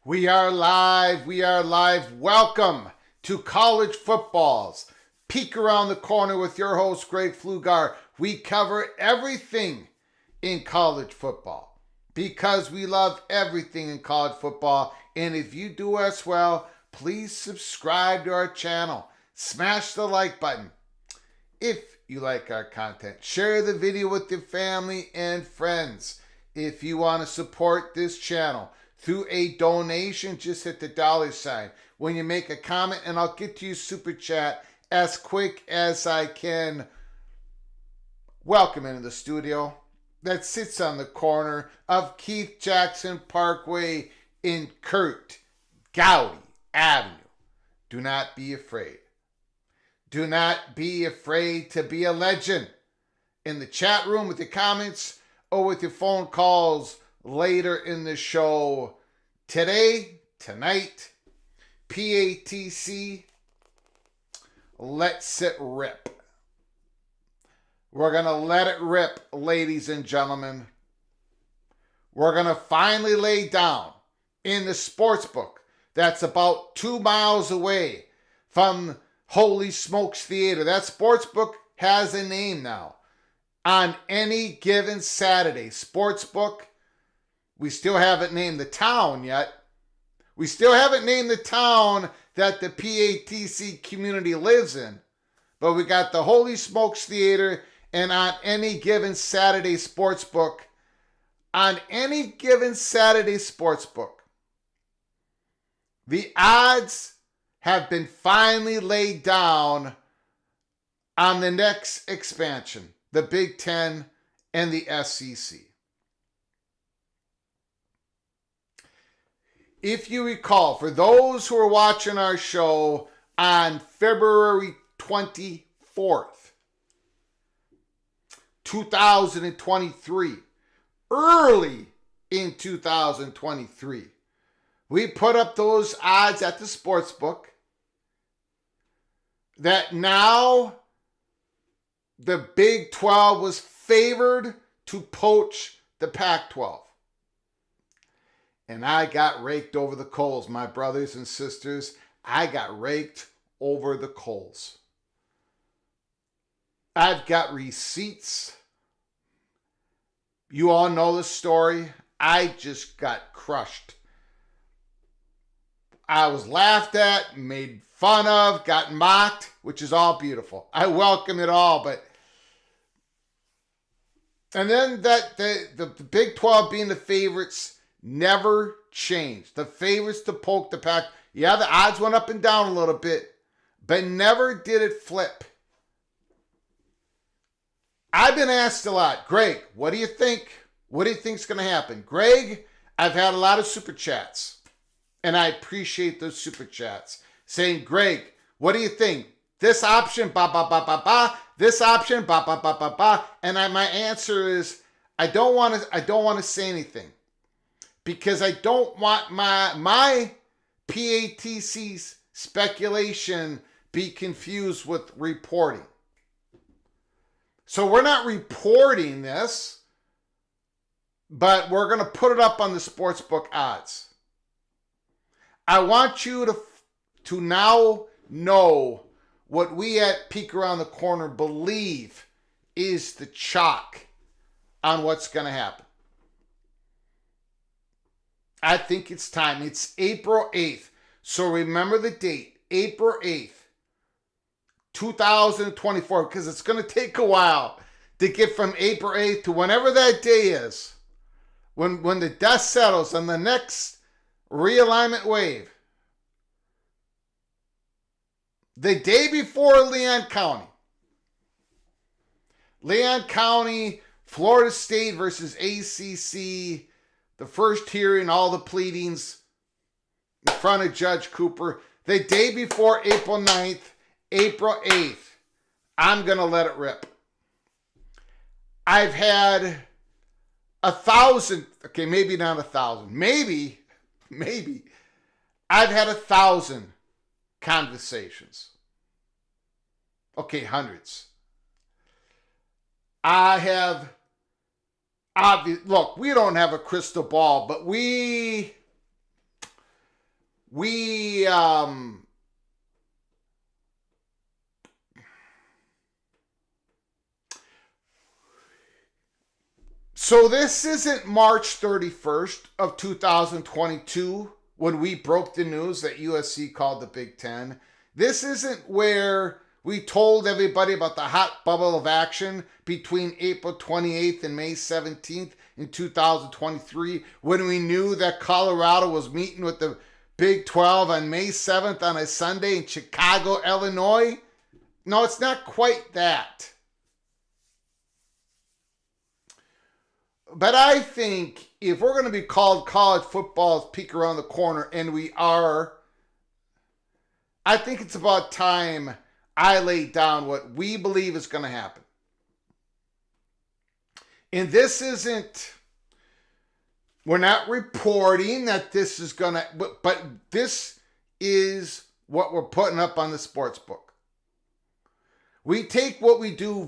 We are live. We are live. Welcome to College Football's Peek Around the Corner with your host, Greg Flugar. We cover everything in college football because we love everything in college football. And if you do as well, please subscribe to our channel. Smash the like button if you like our content. Share the video with your family and friends. If you want to support this channel through a donation, just hit the $sign when you make a comment, and I'll get to you super chat as quick as I can. Welcome into the studio that sits on the corner of Keith Jackson Parkway in Kurt Gowdy Avenue. Do not be afraid. Do not be afraid to be a legend. In the chat room with your comments or with your phone calls later in the show. Tonight, PATC, let's it rip. We're going to let it rip, ladies and gentlemen. We're going to finally lay down in the sportsbook that's about 2 miles away from Holy Smokes Theater. That sportsbook has a name now. On Any Given Saturday Sportsbook. We still haven't named the town yet. We still haven't named the town that the PATC community lives in. But we got the Holy Smokes Theater, and on Any Given Saturday Sportsbook. On Any Given Saturday Sportsbook, the odds have been finally laid down on the next expansion, the Big Ten and the SEC. If you recall, for those who are watching our show on February 24th, 2023, early in 2023. We put up those odds at the sportsbook that now the Big 12 was favored to poach the Pac-12. And I got raked over the coals, my brothers and sisters. I got raked over the coals. I've got receipts. You all know the story. I just got crushed. I was laughed at, made fun of, got mocked, which is all beautiful. I welcome it all, but and then that the Big 12 being the favorites never changed. The favorites to poke the Pac. Yeah, the odds went up and down a little bit, but never did it flip. I've been asked a lot, Greg, what do you think? What do you think's going to happen? Greg, I've had a lot of super chats, and I appreciate those super chats saying, Greg, what do you think? This option, ba ba ba ba ba. This option, ba ba ba ba ba. And my answer is, I don't want to say anything because I don't want my PATC's speculation be confused with reporting. So we're not reporting this, but we're going to put it up on the sportsbook odds. I want you to now know what we at Peek Around the Corner believe is the chalk on what's going to happen. I think it's time. It's April 8th. So remember the date, April 8th, 2024, because it's going to take a while to get from April 8th to whenever that day is, when the dust settles on the next realignment wave. The day before Leon County, Florida State versus ACC, the first hearing, all the pleadings in front of Judge Cooper. The day before April 9th, April 8th, I'm going to let it rip. I've had 1,000, okay, maybe not 1,000, maybe, I've had 1,000 conversations. Okay, hundreds. I have, look, we don't have a crystal ball, but we so this isn't March 31st of 2022 when we broke the news that USC called the Big Ten. This isn't where we told everybody about the hot bubble of action between April 28th and May 17th in 2023 when we knew that Colorado was meeting with the Big 12 on May 7th on a Sunday in Chicago, Illinois. No, it's not quite that. But I think if we're going to be called college football's Peek Around the Corner, and we are, I think it's about time I lay down what we believe is going to happen. And this isn't, we're not reporting that this is going to, but this is what we're putting up on the sports book. We take what we do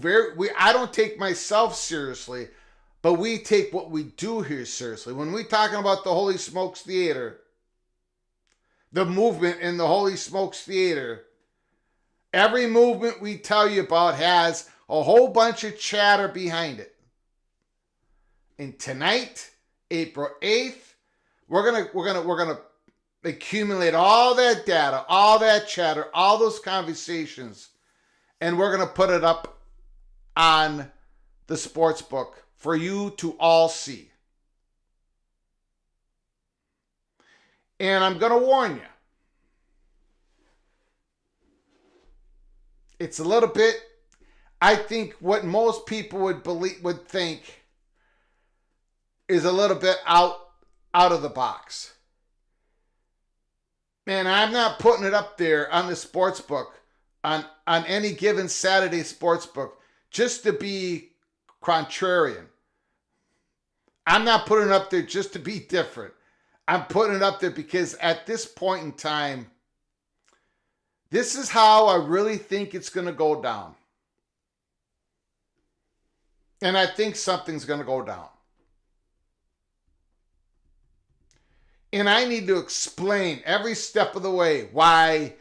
I don't take myself seriously, but we take what we do here seriously. When we're talking about the Holy Smokes Theater, the movement in the Holy Smokes Theater, every movement we tell you about has a whole bunch of chatter behind it. And tonight, April 8th, we're gonna accumulate all that data, all that chatter, all those conversations, and we're gonna put it up on the sports book for you to all see. And I'm going to warn you. It's a little bit, I think what most people would think is a little bit out of the box. And I'm not putting it up there on the sports book, on any given Saturday sports book, just to be contrarian. I'm not putting it up there just to be different. I'm putting it up there because at this point in time, this is how I really think it's going to go down. And I think something's going to go down. And I need to explain every step of the way why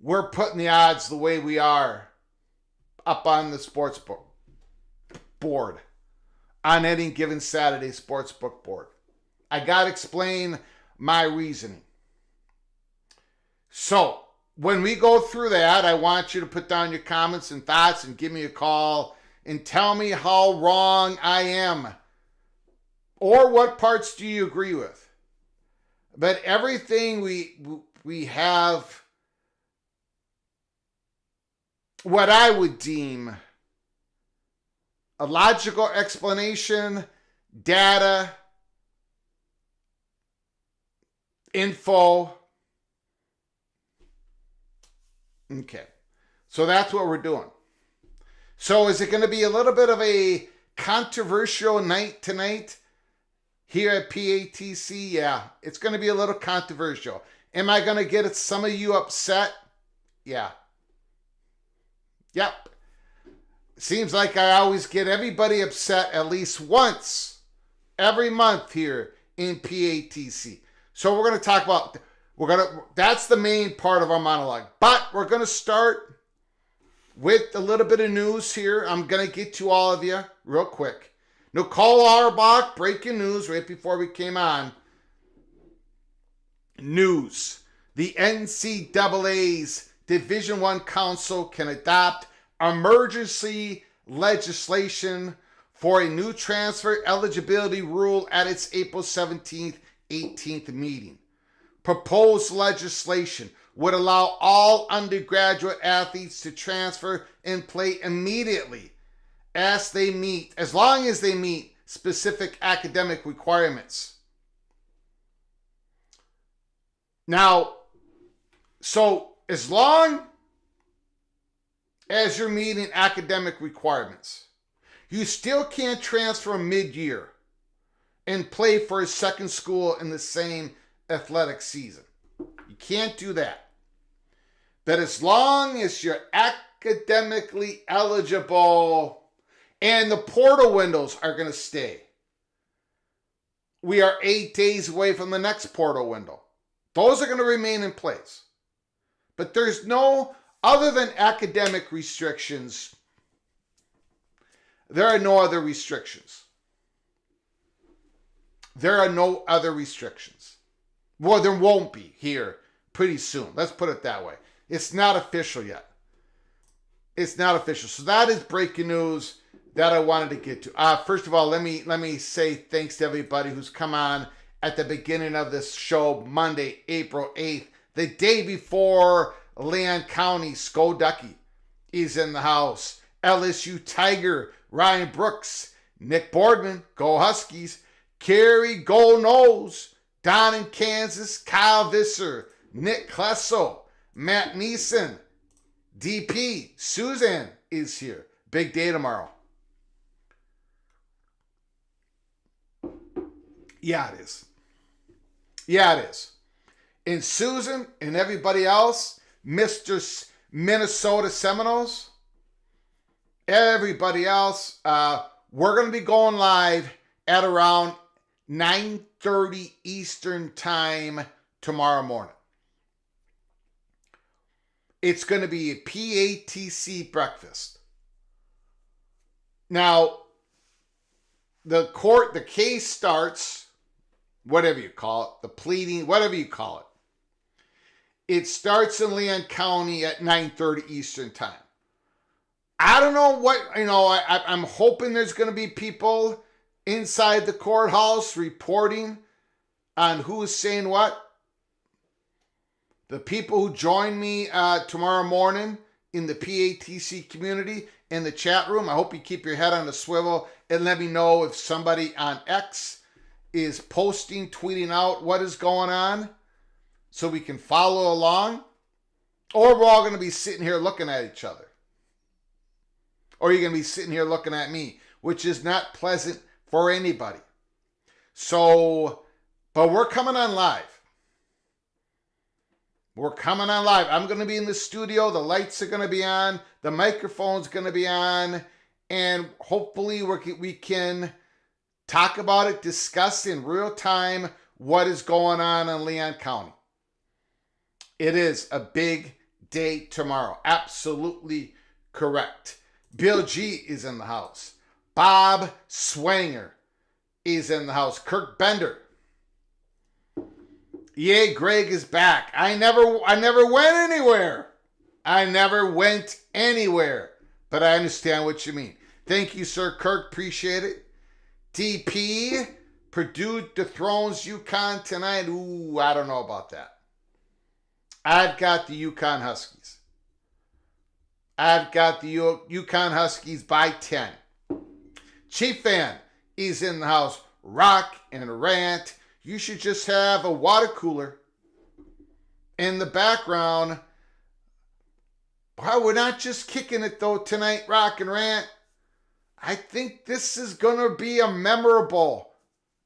we're putting the odds the way we are up on the sportsbook board, on Any Given Saturday Sportsbook board. I got to explain my reasoning. So, when we go through that, I want you to put down your comments and thoughts and give me a call and tell me how wrong I am. Or what parts do you agree with? But everything we have what I would deem a logical explanation, data, info. Okay, so that's what we're doing. So is it going to be a little bit of a controversial night tonight here at PATC? Yeah, it's going to be a little controversial. Am I going to get some of you upset? Yeah. Yep. Seems like I always get everybody upset at least once every month here in PATC. So we're going to talk about, that's the main part of our monologue. But we're going to start with a little bit of news here. I'm going to get to all of you real quick. Nicole Auerbach, breaking news right before we came on. News. The NCAA's Division I Council can adopt emergency legislation for a new transfer eligibility rule at its April 17th, 18th meeting. Proposed legislation would allow all undergraduate athletes to transfer and play immediately as long as they meet specific academic requirements. Now, so as long as you're meeting academic requirements, you still can't transfer mid-year and play for a second school in the same athletic season. You can't do that. But as long as you're academically eligible and the portal windows are going to stay. We are 8 days away from the next portal window. Those are going to remain in place. But there's no, other than academic restrictions, there are no other restrictions. There are no other restrictions. Well, there won't be here pretty soon. Let's put it that way. It's not official yet. It's not official. So that is breaking news that I wanted to get to. First of all, let me say thanks to everybody who's come on at the beginning of this show, Monday, April 8th, the day before Leon County. Sko Ducky is in the house. LSU Tiger, Ryan Brooks, Nick Boardman, go Huskies, Kerry, go Nose, Don in Kansas, Kyle Visser, Nick Klesso, Matt Neeson, DP, Susan is here. Big day tomorrow. Yeah, it is. Yeah, it is. And Susan and everybody else, Mr. Minnesota Seminoles, everybody else, we're going to be going live at around 9:30 Eastern time tomorrow morning. It's going to be a PATC breakfast. Now, the case starts, whatever you call it, the pleading, whatever you call it. It starts in Leon County at 9:30 Eastern time. I don't know what, I'm hoping there's going to be people inside the courthouse reporting on who's saying what. The people who join me tomorrow morning in the PATC community, in the chat room, I hope you keep your head on the swivel and let me know if somebody on X is posting, tweeting out what is going on so we can follow along. Or we're all going to be sitting here looking at each other. Or you're going to be sitting here looking at me, which is not pleasant for anybody. So, but we're coming on live. We're coming on live. I'm going to be in the studio. The lights are going to be on. The microphone's going to be on. And hopefully we can talk about it, discuss in real time what is going on in Leon County. It is a big day tomorrow. Absolutely correct. Bill G is in the house. Bob Swanger is in the house. Kirk Bender. Yay, Greg is back. I never went anywhere. I never went anywhere. But I understand what you mean. Thank you, Sir Kirk. Appreciate it. DP, Purdue dethrones UConn tonight. Ooh, I don't know about that. I've got the UConn Huskies. I've got the UConn Huskies by 10. Chief Fan is in the house. Rock and rant. You should just have a water cooler in the background. Wow, we're not just kicking it though tonight, Rock and Rant. I think this is going to be a memorable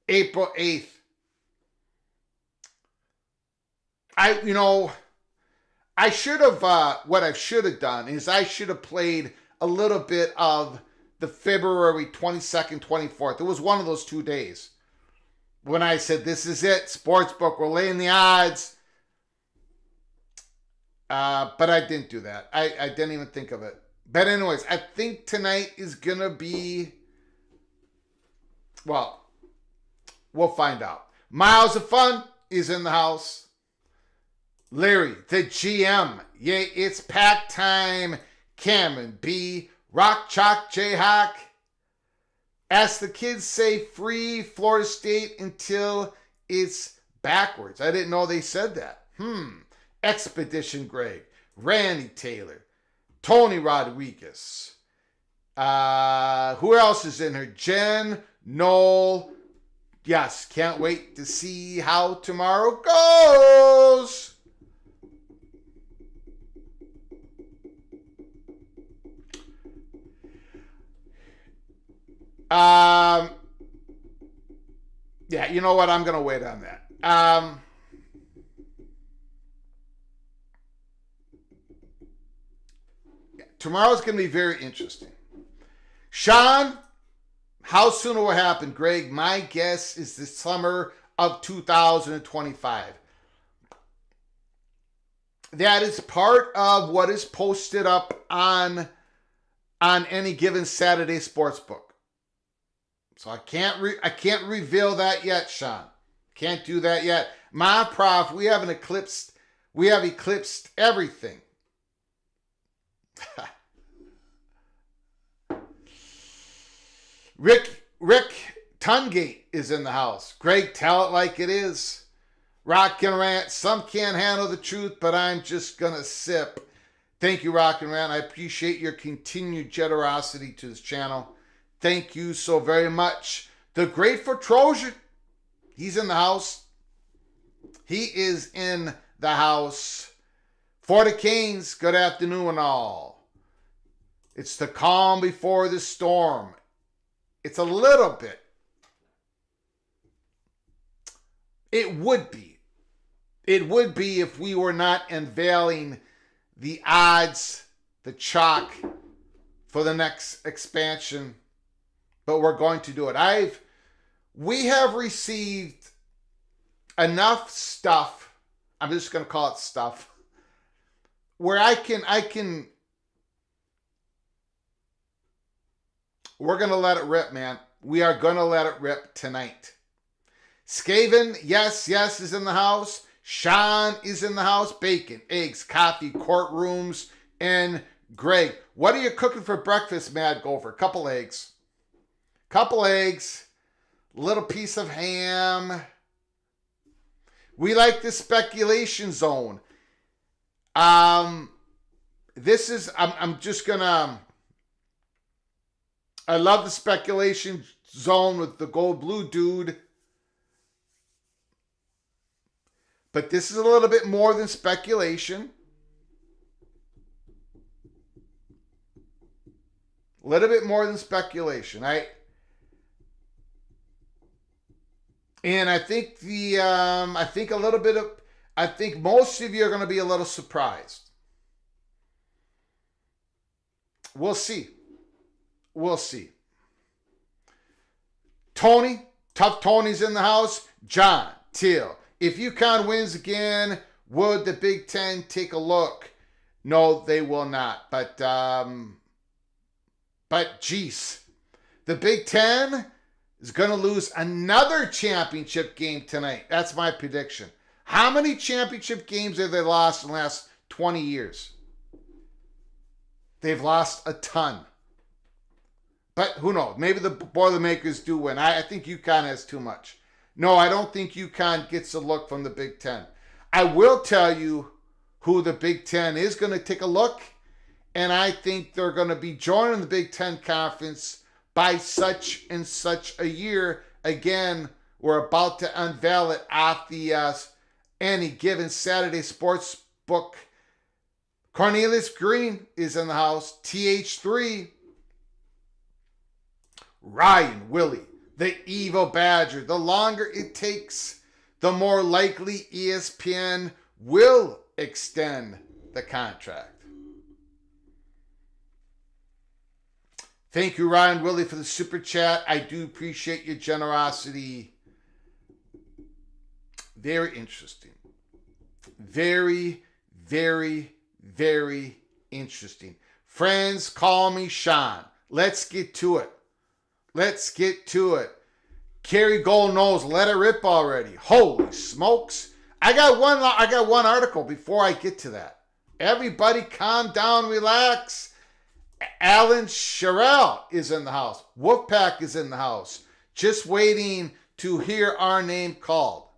April 8th. I should have, what I should have done is I should have played a little bit of the February 22nd, 24th. It was one of those 2 days when I said, this is it, Sportsbook, we're laying the odds. But I didn't do that. I didn't even think of it. But anyways, I think tonight is going to be, well, we'll find out. Miles of Fun is in the house. Larry, the GM. Yay, it's pack time. Cameron B. Rock Chalk Jayhawk. As the kids say, free Florida State until it's backwards. I didn't know they said that. Expedition Greg. Randy Taylor. Tony Rodriguez. Who else is in here? Jen, Noel. Yes, can't wait to see how tomorrow goes. Yeah, you know what? I'm going to wait on that. Tomorrow's going to be very interesting. Sean, how soon will it happen? Greg, my guess is the summer of 2025. That is part of what is posted up on Any Given Saturday Sportsbook. So I can't reveal that yet, Sean. Can't do that yet. My prof, we have eclipsed everything. Rick Tungate is in the house. Greg, tell it like it is. Rock and Rant, some can't handle the truth, but I'm just gonna sip. Thank you, Rock and Rant. I appreciate your continued generosity to this channel. Thank you so very much. The Grateful Trojan, he's in the house. He is in the house. For the Canes, good afternoon all. It's the calm before the storm. It's a little bit. It would be. It would be if we were not unveiling the odds, the chalk for the next expansion. But we're going to do it. We have received enough stuff. I'm just going to call it stuff. Where I can. We're going to let it rip, man. We are going to let it rip tonight. Skaven, yes, is in the house. Sean is in the house. Bacon, eggs, coffee, courtrooms, and Greg. What are you cooking for breakfast, Mad Gopher? Couple eggs, little piece of ham. We like the speculation zone. This is, I'm just gonna, I love the speculation zone with the gold blue dude. But this is a little bit more than speculation. A little bit more than speculation. And I think I think most of you are going to be a little surprised. We'll see. We'll see. Tony, Tough Tony's in the house. John, Till. If UConn wins again, would the Big Ten take a look? No, they will not. But geez, the Big Ten is going to lose another championship game tonight. That's my prediction. How many championship games have they lost in the last 20 years? They've lost a ton. But who knows? Maybe the Boilermakers do win. I think UConn has too much. No, I don't think UConn gets a look from the Big Ten. I will tell you who the Big Ten is going to take a look, and I think they're going to be joining the Big Ten Conference by such and such a year. Again, we're about to unveil it at the Any Given Saturday Sportsbook. Cornelius Green is in the house. TH3. Ryan Willie, the evil Badger. The longer it takes, the more likely ESPN will extend the contract. Thank you, Ryan Willie, for the super chat. I do appreciate your generosity. Very interesting. Very, very, very interesting. Friends, call me Sean. Let's get to it. Let's get to it. Kerry Gold knows, let it rip already. Holy smokes. I got one article before I get to that. Everybody calm down, relax. Alan Sherrill is in the house. Wolfpack is in the house. Just waiting to hear our name called.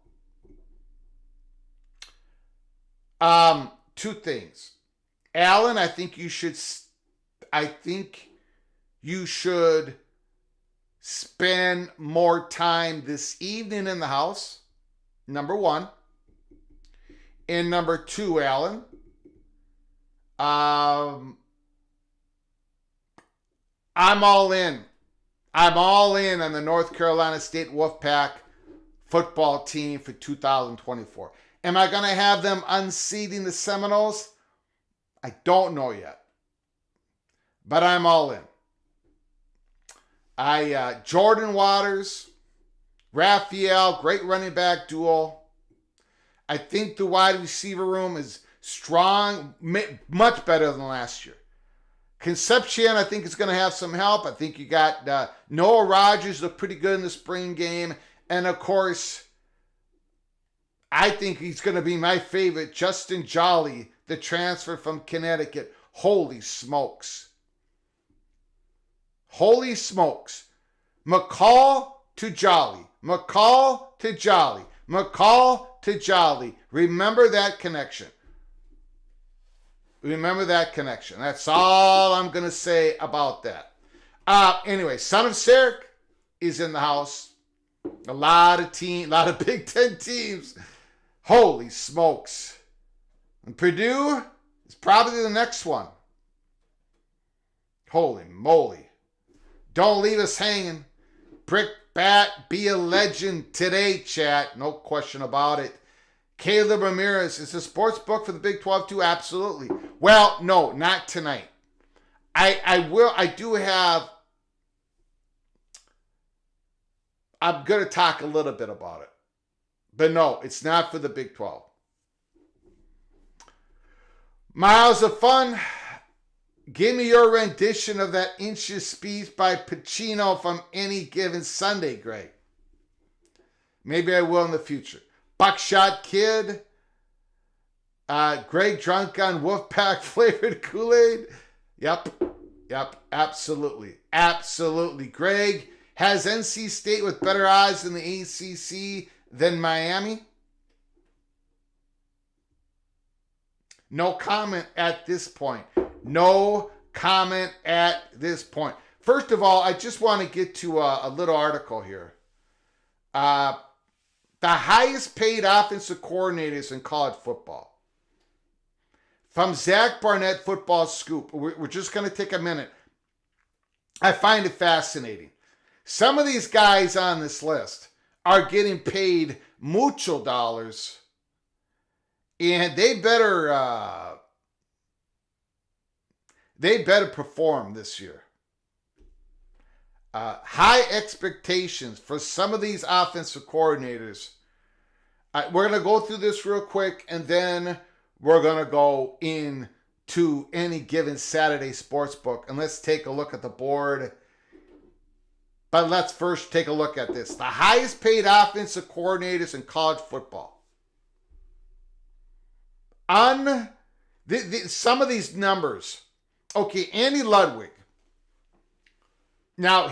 Two things. Alan, I think you should spend more time this evening in the house, number one. And number two, Alan, I'm all in. I'm all in on the North Carolina State Wolfpack football team for 2024. Am I going to have them unseating the Seminoles? I don't know yet. But I'm all in. Jordan Waters, Raphael, great running back duo. I think the wide receiver room is strong, much better than last year. Concepcion, I think, is going to have some help. I think you got Noah Rogers, looked pretty good in the spring game. And, of course, I think he's going to be my favorite, Justin Jolly, the transfer from Connecticut. Holy smokes. Holy smokes. McCall to Jolly. McCall to Jolly. McCall to Jolly. Remember that connection. Remember that connection. That's all I'm going to say about that. Anyway, Son of Sarek is in the house. A lot of Big Ten teams. Holy smokes. And Purdue is probably the next one. Holy moly. Don't leave us hanging. Brick bat, be a legend today, chat. No question about it. Caleb Ramirez, is the sports book for the Big 12 too? Absolutely. Well, no, not tonight. I'm going to talk a little bit about it. But no, it's not for the Big 12. Miles of Fun. Give me your rendition of that Inches speech by Pacino from Any Given Sunday, Greg. Maybe I will in the future. Buckshot Kid. Greg drunk on Wolfpack flavored Kool-Aid. Yep, absolutely. Absolutely. Greg, has NC State with better odds in the ACC than Miami? No comment at this point. No comment at this point. First of all, I just want to get to a little article here. The highest paid offensive coordinators in college football. From Zach Barnett Football Scoop. We're just going to take a minute. I find it fascinating. Some of these guys on this list are getting paid mucho dollars, and they better perform this year. High expectations for some of these offensive coordinators. We're going to go through this real quick, and then we're going to go into Any Given Saturday Sportsbook, and let's take a look at the board. But let's first take a look at this. The highest paid offensive coordinators in college football. Some of these numbers. Okay, Andy Ludwig. Now,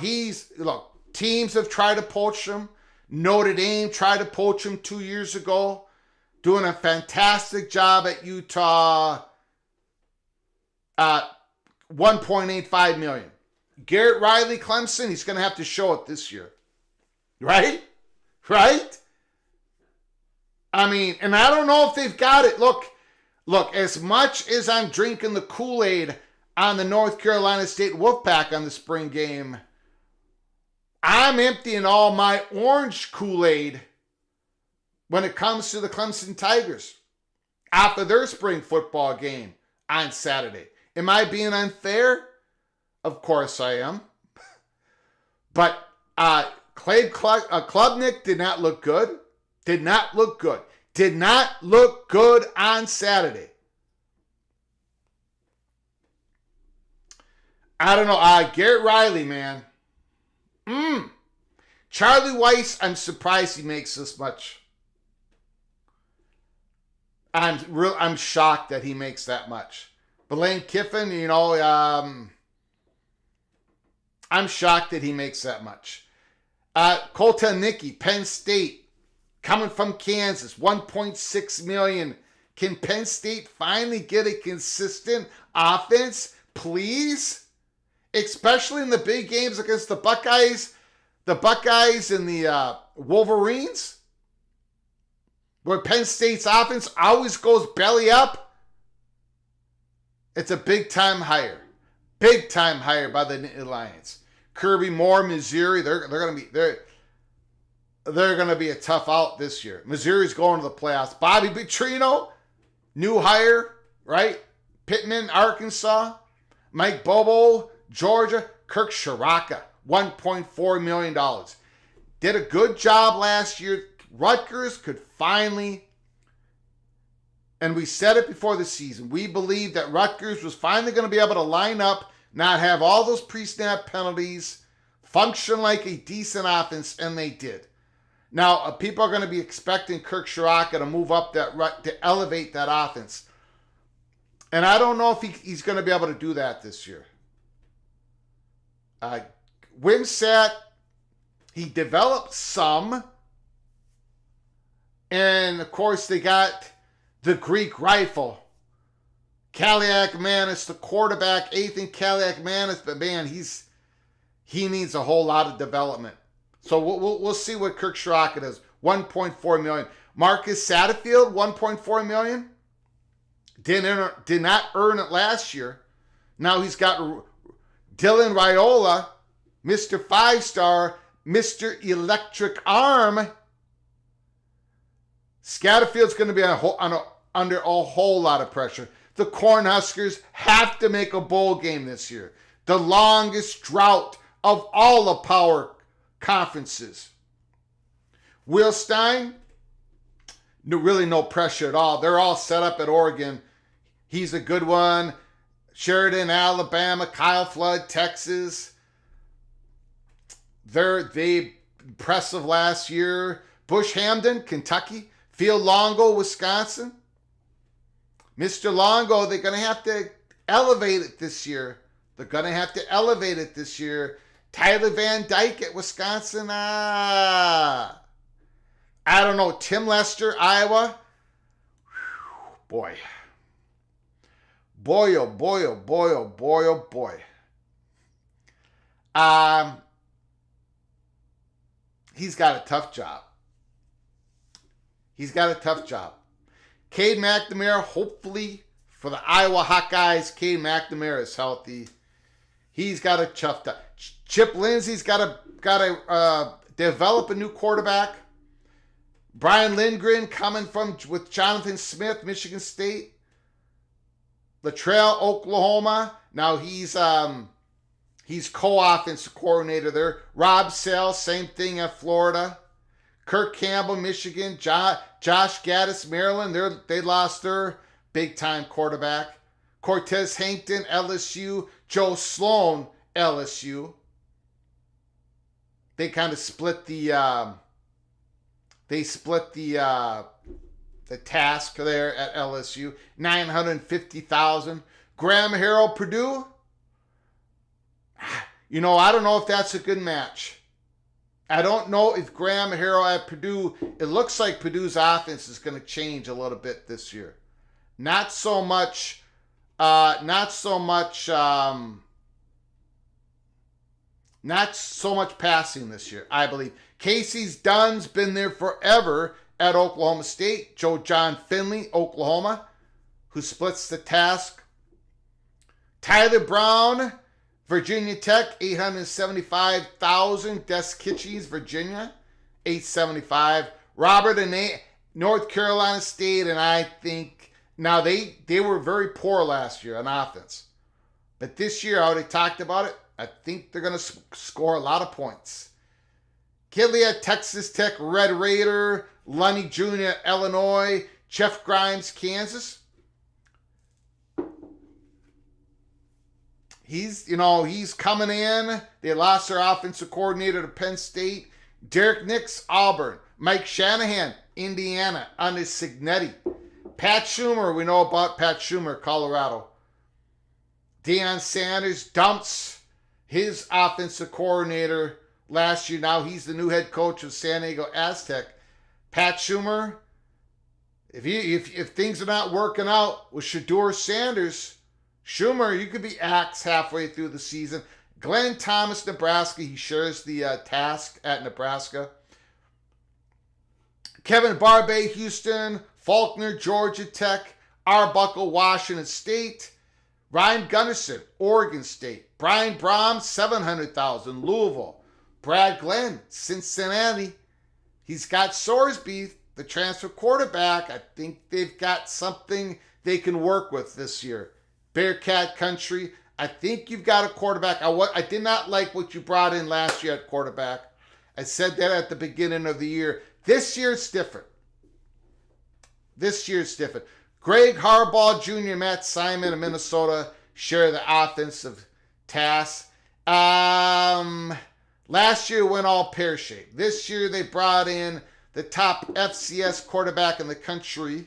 teams have tried to poach him. Notre Dame tried to poach him 2 years ago. Doing a fantastic job at Utah. $1.85 million. Garrett Riley, Clemson, he's going to have to show it this year. Right? I mean, and I don't know if they've got it. Look, as much as I'm drinking the Kool-Aid on the North Carolina State Wolfpack on the spring game, I'm emptying all my orange Kool-Aid when it comes to the Clemson Tigers after their spring football game on Saturday. Am I being unfair? Of course I am. But Clay Klubnik did not look good. Did not look good on Saturday. I don't know. Garrett Riley, man. Charlie Weiss, I'm surprised he makes this much. I'm shocked that he makes that much. But Lane Kiffin, I'm shocked that he makes that much. Colton Nicky, Penn State, coming from Kansas, $1.6 million. Can Penn State finally get a consistent offense, please? Especially in the big games against the Buckeyes and the Wolverines, where Penn State's offense always goes belly up. It's a big-time hire. Big-time hire by the Alliance. Kirby Moore, Missouri, they're going to be a tough out this year. Missouri's going to the playoffs. Bobby Petrino, new hire, right? Pittman, Arkansas. Mike Bobo, Georgia. Kirk Shiraka, $1.4 million. Did a good job last year. Rutgers could finally, and we said it before the season, we believed that Rutgers was finally going to be able to line up, not have all those pre-snap penalties, function like a decent offense, and they did. Now, people are going to be expecting Kirk Shiraka to move up to elevate that offense. And I don't know if he's going to be able to do that this year. Wimsatt, he developed some. And, of course, they got the Greek rifle. Kaliakmanis, the quarterback, Ethan Kaliakmanis. But, man, he needs a whole lot of development. So we'll see what Kirk Shiraka does. $1.4 million. Marcus Satterfield, $1.4 million. Did not earn it last year. Now he's got Dylan Raiola, Mr. 5-star, Mr. Electric Arm. Satterfield's going to be under a whole lot of pressure. The Cornhuskers have to make a bowl game this year. The longest drought of all the power conferences. Will Stein, really no pressure at all. They're all set up at Oregon. He's a good one. Sheridan, Alabama. Kyle Flood, Texas. They impressive last year. Bush Hamden, Kentucky. Phil Longo, Wisconsin. Mr. Longo, they're going to have to elevate it this year. Tyler Van Dyke at Wisconsin. I don't know. Tim Lester, Iowa. Boy. Boy, oh boy, oh boy, oh boy, oh boy. He's got a tough job. Cade McNamara, hopefully for the Iowa Hawkeyes, Cade McNamara is healthy. He's got a tough job. Chip Lindsey's got a develop a new quarterback. Brian Lindgren coming with Jonathan Smith, Michigan State. Latrell, Oklahoma. Now he's co-offensive coordinator there. Rob Sale, same thing at Florida. Kirk Campbell, Michigan. Josh Gaddis, Maryland. They lost their big-time quarterback. Cortez Hankton, LSU. Joe Sloan, LSU. They kind of split the task there at LSU. $950,000. Graham Harrell, Purdue. You know, I don't know if that's a good match. I don't know if Graham Harrell at Purdue, it looks like Purdue's offense is going to change a little bit this year. Not so much passing this year, I believe. Casey Dunn's been there forever at Oklahoma State. Joe John Finley, Oklahoma, who splits the task. Tyler Brown, Virginia Tech, $875,000. Des Kitchens, Virginia, $875,000. Robert and North Carolina State, and I think now they were very poor last year on offense, but this year, I already talked about it. I think they're going to score a lot of points. Kidley at Texas Tech, Red Raider. Lunny Jr. at Illinois. Jeff Grimes, Kansas. He's coming in. They lost their offensive coordinator to Penn State. Derek Nix, Auburn. Mike Shanahan, Indiana, under Signetti. Pat Schumer, we know about Pat Schumer, Colorado. Deion Sanders dumps his offensive coordinator last year. Now he's the new head coach of San Diego Aztec. Pat Schumer, if things are not working out with Shedeur Sanders, Schumer, you could be axed halfway through the season. Glenn Thomas, Nebraska, he shares the task at Nebraska. Kevin Barbay, Houston. Faulkner, Georgia Tech. Arbuckle, Washington State. Ryan Gunderson, Oregon State. Brian Brom, $700,000, Louisville. Brad Glenn, Cincinnati. He's got Sorsby, the transfer quarterback. I think they've got something they can work with this year. Bearcat Country. I think you've got a quarterback. I did not like what you brought in last year at quarterback. I said that at the beginning of the year. This year it's different. Greg Harbaugh Jr., Matt Simon of Minnesota share the offensive task. Last year went all pear-shaped. This year they brought in the top FCS quarterback in the country,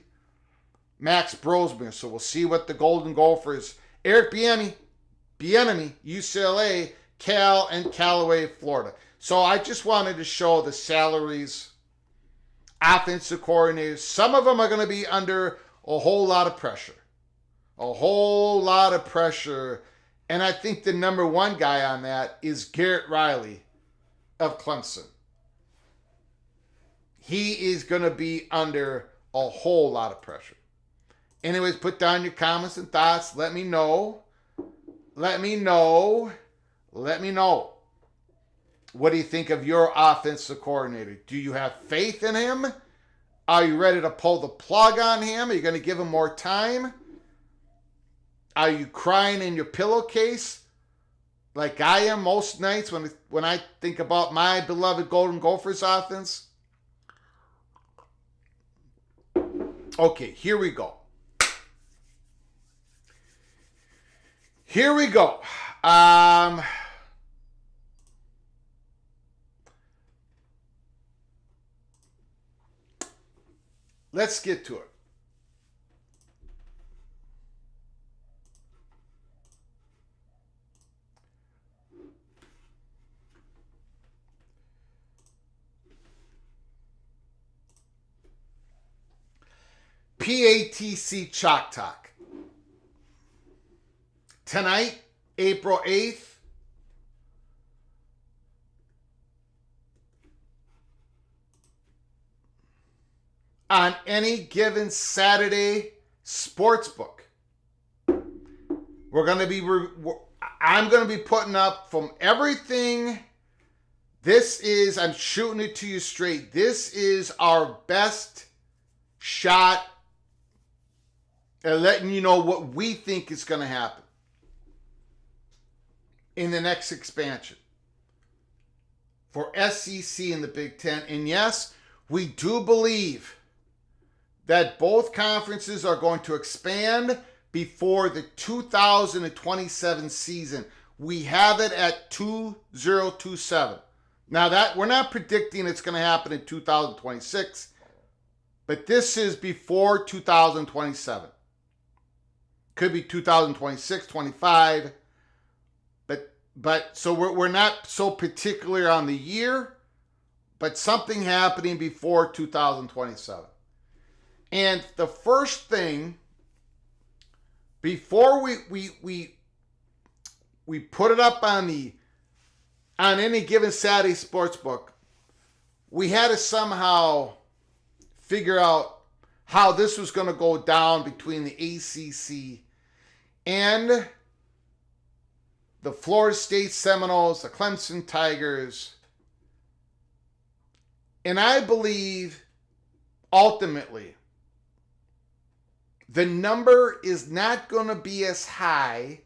Max Brosmer. So we'll see what the Golden Gophers, Eric Bieniemy, UCLA, Cal, and Callaway, Florida. So I just wanted to show the salaries, offensive coordinators. Some of them are going to be under a whole lot of pressure. And I think the number one guy on that is Garrett Riley of Clemson. He is going to be under a whole lot of pressure. Anyways, put down your comments and thoughts. Let me know. What do you think of your offensive coordinator? Do you have faith in him? Are you ready to pull the plug on him? Are you going to give him more time? Are you crying in your pillowcase like I am most nights when I think about my beloved Golden Gophers offense? Okay, here we go. Let's get to it. PATC Chalk Talk. Tonight, April 8th, on Any Given Saturday Sportsbook, I'm going to be putting up from everything This is, I'm shooting it to you straight, this is our best shot at letting you know what we think is going to happen in the next expansion for SEC and the Big Ten. And yes, we do believe that both conferences are going to expand before the 2027 season. We have it at 2027. Now that we're not predicting it's going to happen in 2026, but this is before 2027. Could be 2026, 25. But so we're not so particular on the year, but something happening before 2027. And the first thing, before we put it up on Any Given Saturday Sportsbook, we had to somehow figure out how this was going to go down between the ACC and the Florida State Seminoles, the Clemson Tigers. And I believe, ultimately, the number is not going to be as high.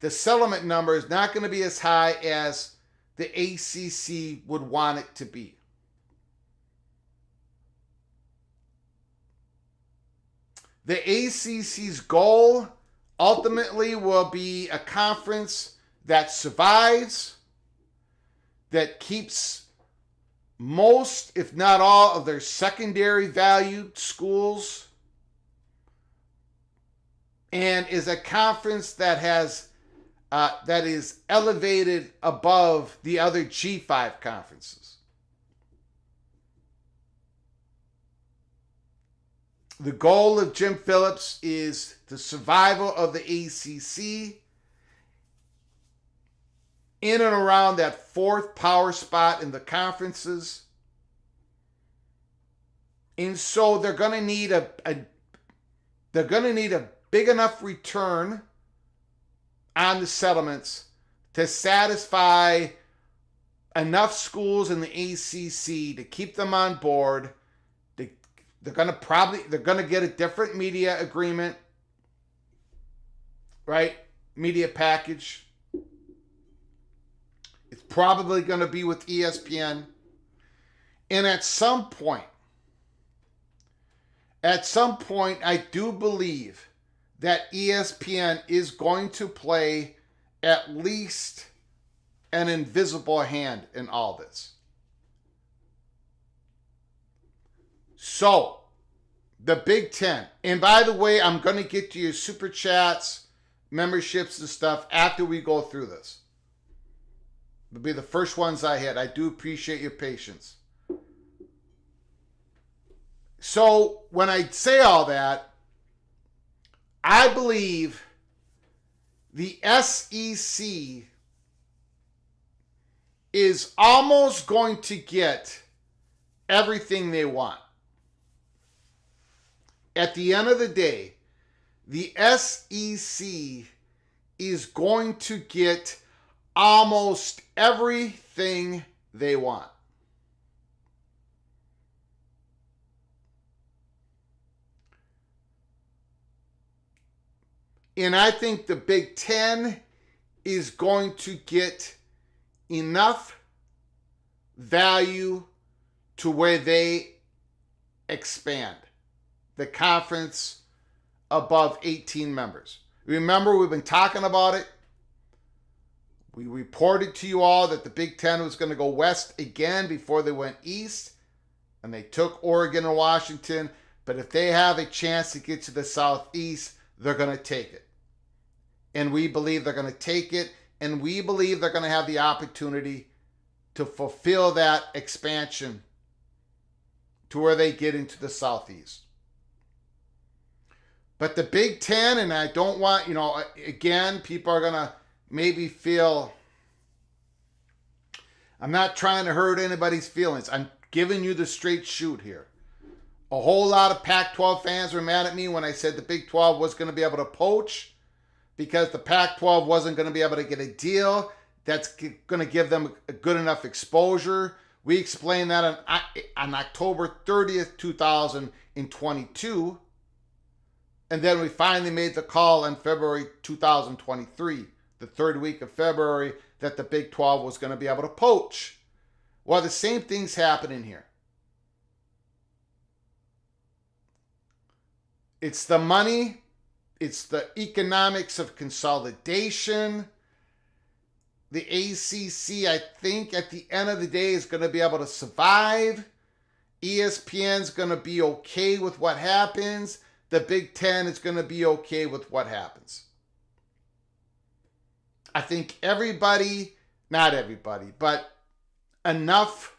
The settlement number is not going to be as high as the ACC would want it to be. The ACC's goal ultimately will be a conference that survives, that keeps most, if not all, of their secondary valued schools, and is a conference that has that is elevated above the other G5 conferences. The goal of Jim Phillips is the survival of the ACC in and around that fourth power spot in the conferences. And so they're going to need a big enough return on the settlements to satisfy enough schools in the ACC to keep them on board. They're going to get a different media agreement, right? Media package. It's probably going to be with ESPN. And at some point, I do believe that ESPN is going to play at least an invisible hand in all this. So, the Big Ten. And by the way, I'm going to get to your super chats, memberships, and stuff after we go through this. It'll be the first ones I hit. I do appreciate your patience. So, when I say all that, I believe the SEC is almost going to get everything they want. At the end of the day, the SEC is going to get almost everything they want. And I think the Big Ten is going to get enough value to where they expand the conference above 18 members. Remember, we've been talking about it. We reported to you all that the Big Ten was going to go west again before they went east, and they took Oregon and Washington. But if they have a chance to get to the southeast, they're going to take it. And we believe they're going to take it, and we believe they're going to have the opportunity to fulfill that expansion to where they get into the southeast. But the Big Ten, and I don't want, again, people are going to maybe feel, I'm not trying to hurt anybody's feelings. I'm giving you the straight shoot here. A whole lot of Pac-12 fans were mad at me when I said the Big 12 was going to be able to poach because the Pac-12 wasn't going to be able to get a deal that's going to give them a good enough exposure. We explained that on October 30th, 2022. And then we finally made the call on February 2023, the third week of February, that the Big 12 was going to be able to poach. Well, the same thing's happening here. It's the money. It's the economics of consolidation. The ACC, I think, at the end of the day is going to be able to survive. ESPN's going to be okay with what happens. The Big Ten is going to be okay with what happens. I think everybody, not everybody, but enough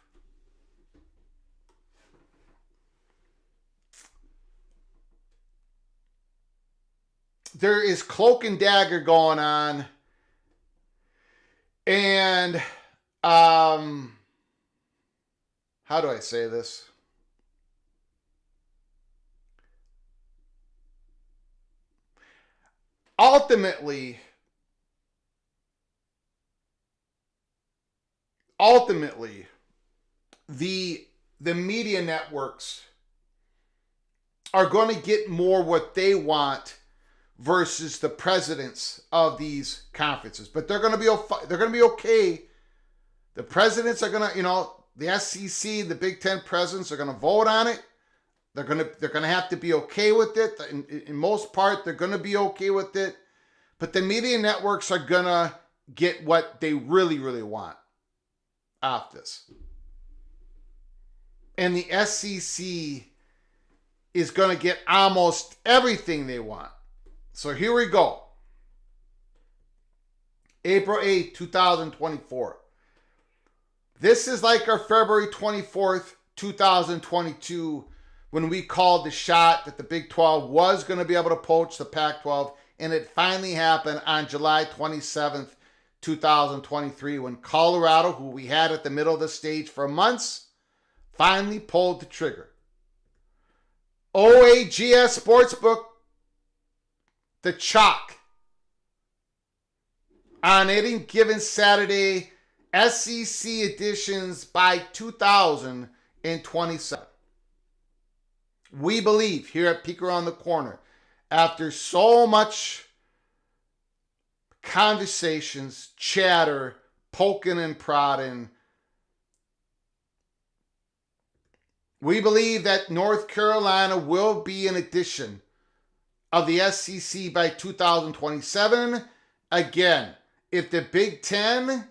there is cloak and dagger going on. And how do I say this? Ultimately, the media networks are going to get more what they want versus the presidents of these conferences. But they're going to be okay. The presidents are going to, the SEC, the Big Ten presidents are going to vote on it. They're going to have to be okay with it. In most part, they're going to be okay with it. But the media networks are going to get what they really, really want off this. And the SEC is going to get almost everything they want. So here we go. April 8th, 2024. This is like our February 24th, 2022, when we called the shot that the Big 12 was going to be able to poach the Pac-12, and it finally happened on July 27th, 2023, when Colorado, who we had at the middle of the stage for months, finally pulled the trigger. OAGS Sportsbook, the chalk on Any Given Saturday SEC editions by 2027. We believe here at Peek Around the Corner, after so much conversations, chatter, poking and prodding, we believe that North Carolina will be an addition of the SEC by 2027. Again, if the Big Ten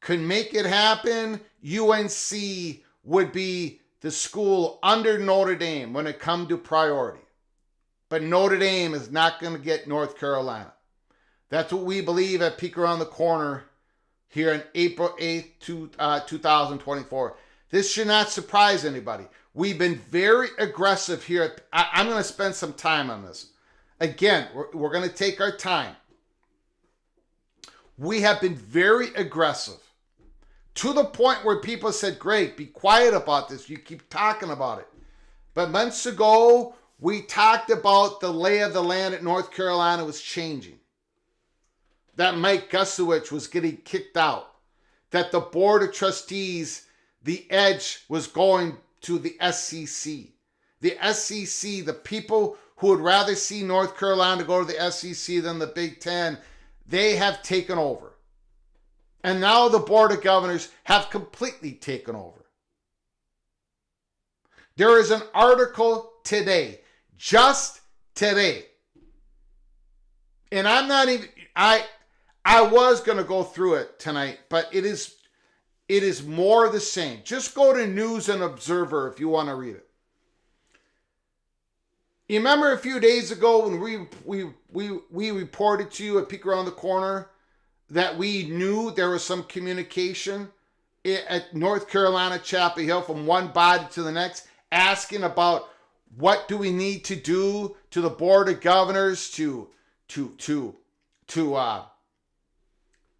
could make it happen, UNC would be the school under Notre Dame when it comes to priority. But Notre Dame is not going to get North Carolina. That's what we believe at Peek Around the Corner here on April 8th, 2024. This should not surprise anybody. We've been very aggressive here. I'm going to spend some time on this. Again, we're going to take our time. We have been very aggressive to the point where people said, great, be quiet about this. You keep talking about it. But months ago, we talked about the lay of the land at North Carolina was changing. That Mike Gusowich was getting kicked out. That the Board of Trustees, the edge was going to the SEC. The SEC, the people who would rather see North Carolina go to the SEC than the Big Ten, they have taken over. And now the Board of Governors have completely taken over. There is an article today, just today. And I'm not even, I was going to go through it tonight, but it is more the same. Just go to News and Observer if you want to read it. You remember a few days ago when we reported to you at Peek Around the Corner that we knew there was some communication at North Carolina Chapel Hill from one body to the next, asking about what do we need to do to the Board of Governors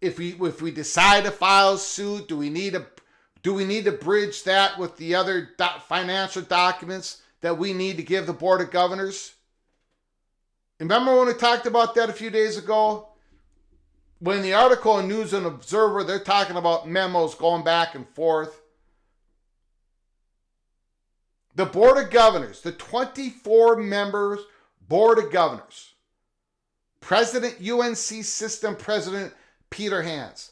if we decide to file suit, do we need to bridge that with the other financial documents that we need to give the Board of Governors? Remember when we talked about that a few days ago? when the article in News and Observer, they're talking about memos going back and forth. The Board of Governors, the 24 members Board of Governors, President UNC System President Peter Hans,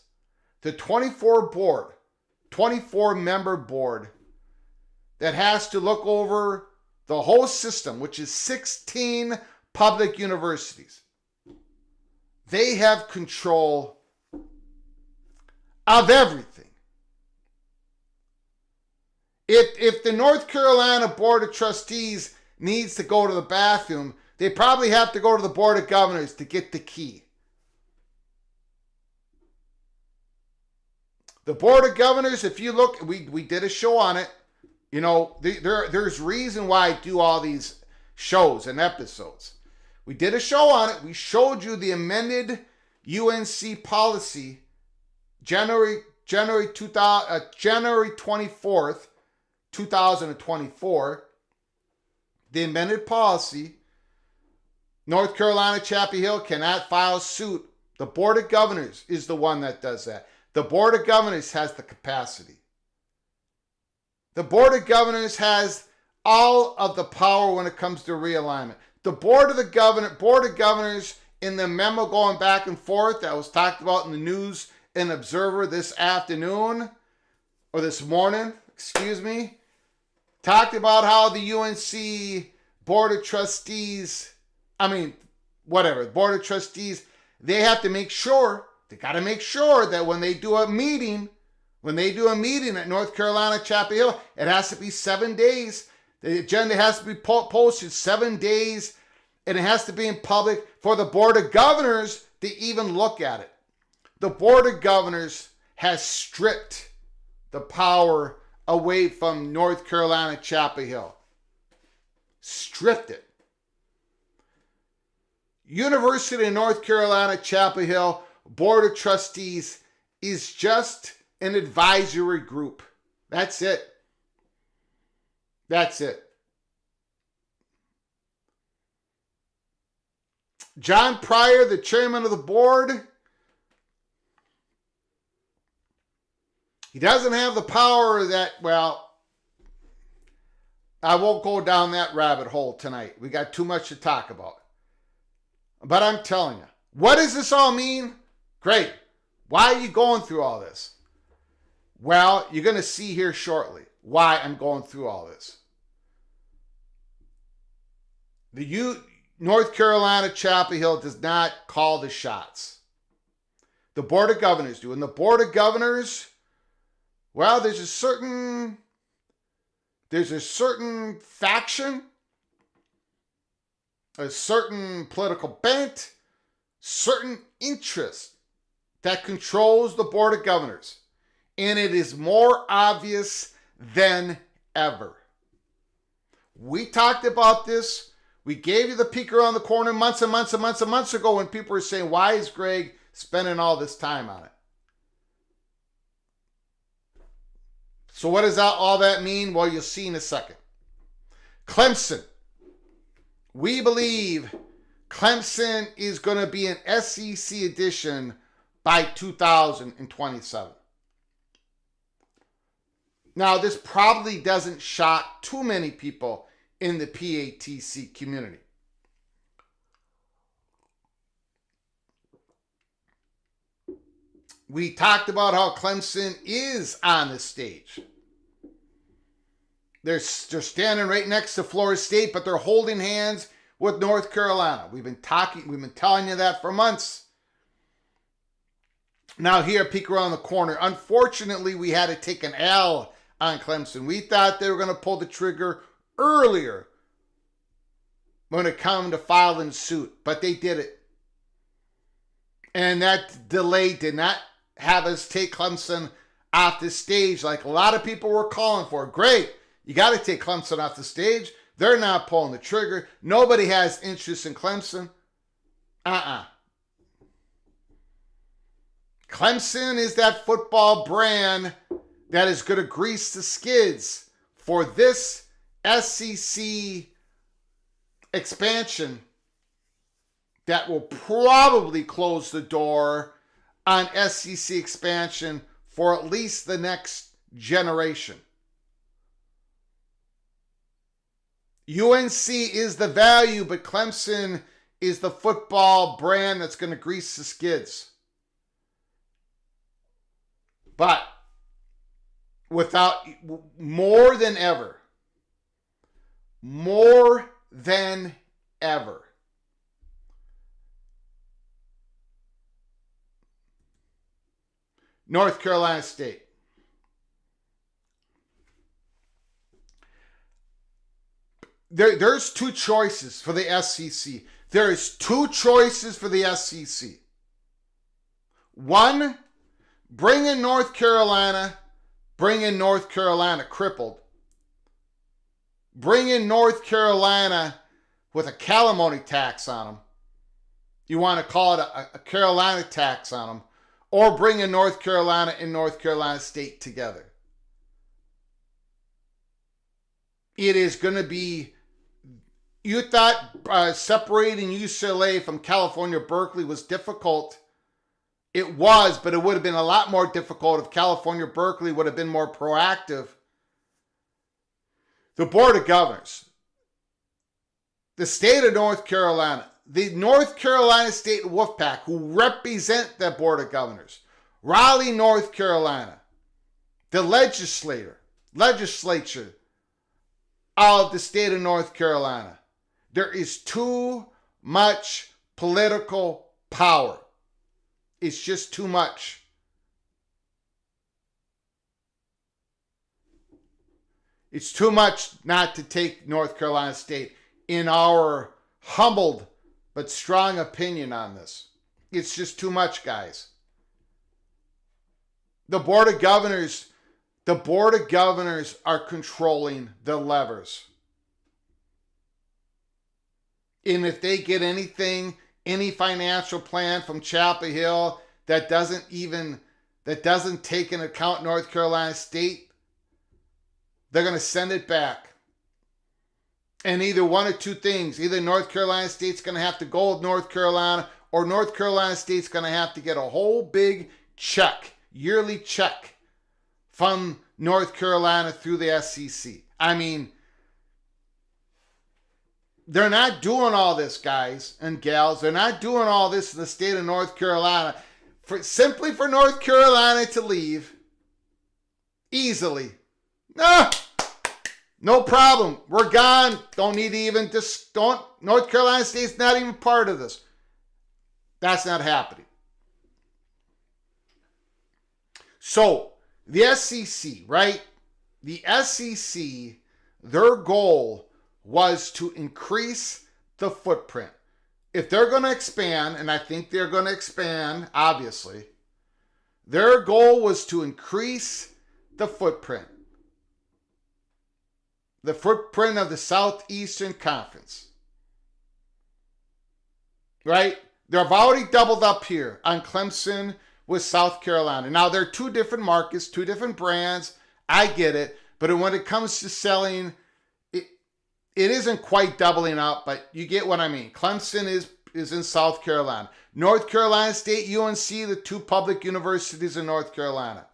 the 24 member board that has to look over the whole system, which is 16 public universities. They have control of everything. If the North Carolina Board of Trustees needs to go to the bathroom, they probably have to go to the Board of Governors to get the key. The Board of Governors, if you look, we did a show on it. You know, there's reason why I do all these shows and episodes. We did a show on it. We showed you the amended UNC policy, January 24th, 2024. The amended policy, North Carolina Chapel Hill cannot file suit. The Board of Governors is the one that does that. The Board of Governors has the capacity. The Board of Governors has all of the power when it comes to realignment. The Board of Governors, in the memo going back and forth that was talked about in the News and Observer this afternoon, or this morning, talked about how the UNC Board of Trustees, Board of Trustees, they have to make sure, they got to make sure that when they do a meeting at North Carolina Chapel Hill, it has to be 7 days. The agenda has to be posted 7 days, and it has to be in public for the Board of Governors to even look at it. The Board of Governors has stripped the power away from North Carolina Chapel Hill. Stripped it. University of North Carolina Chapel Hill Board of Trustees is just an advisory group. That's it. That's it. John Pryor, the chairman of the board, he doesn't have the power that, I won't go down that rabbit hole tonight. We got too much to talk about. But I'm telling you, what does this all mean? Great. Why are you going through all this? Well, you're going to see here shortly why I'm going through all this. The North Carolina Chapel Hill does not call the shots. The Board of Governors do. And the Board of Governors, there's a certain faction, a certain political bent, certain interest that controls the Board of Governors. And it is more obvious than ever. We talked about this. We gave you the peek around the corner months and months and months and months ago when people were saying, why is Greg spending all this time on it? So what does all that mean? Well, you'll see in a second. Clemson. We believe Clemson is going to be an SEC edition by 2027. Now, this probably doesn't shock too many people in the PATC community. We talked about how Clemson is on the stage. They're standing right next to Florida State, but they're holding hands with North Carolina. We've been telling you that for months. Now here, peek around the corner. Unfortunately, we had to take an L on Clemson. We thought they were going to pull the trigger earlier when it came to filing suit, but they did it. And that delay did not have us take Clemson off the stage like a lot of people were calling for. Great, you got to take Clemson off the stage. They're not pulling the trigger. Nobody has interest in Clemson. Clemson is that football brand that is going to grease the skids for this SEC expansion that will probably close the door on SEC expansion for at least the next generation. UNC is the value, but Clemson is the football brand that's going to grease the skids. But without more than ever, North Carolina State. There's two choices for the SEC. There's two choices for the SEC. One, bring in North Carolina crippled. Bring in North Carolina with a calamity tax on them. You want to call it a Carolina tax on them. Or bring in North Carolina and North Carolina State together. It is going to be, you thought separating UCLA from California Berkeley was difficult. It was, but it would have been a lot more difficult if California Berkeley would have been more proactive. The Board of Governors, the state of North Carolina, the North Carolina State Wolfpack, who represent the Board of Governors, Raleigh, North Carolina, the legislature of the state of North Carolina. There is too much political power. It's just too much. It's too much not to take North Carolina State, in our humbled but strong opinion on this. It's just too much, guys. The Board of Governors are controlling the levers. And if they get anything, any financial plan from Chapel Hill that doesn't take into account North Carolina State, they're going to send it back. And either one of two things, either North Carolina State's going to have to go with North Carolina, or North Carolina State's going to have to get a whole big check, yearly check from North Carolina through the SEC. I mean, they're not doing all this, guys and gals. They're not doing all this in the state of North Carolina simply for North Carolina to leave easily. No problem. We're gone. Don't need to even North Carolina State's not even part of this. That's not happening. So, the SEC, right? The SEC, their goal was to increase the footprint. If they're going to expand, and I think they're going to expand, obviously, their goal was to increase the footprint. The footprint of the Southeastern Conference. Right? They've already doubled up here on Clemson with South Carolina. Now, they're two different markets, two different brands. I get it. But when it comes to selling, it isn't quite doubling up, but you get what I mean. Clemson is in South Carolina. North Carolina State, UNC, the two public universities in North Carolina.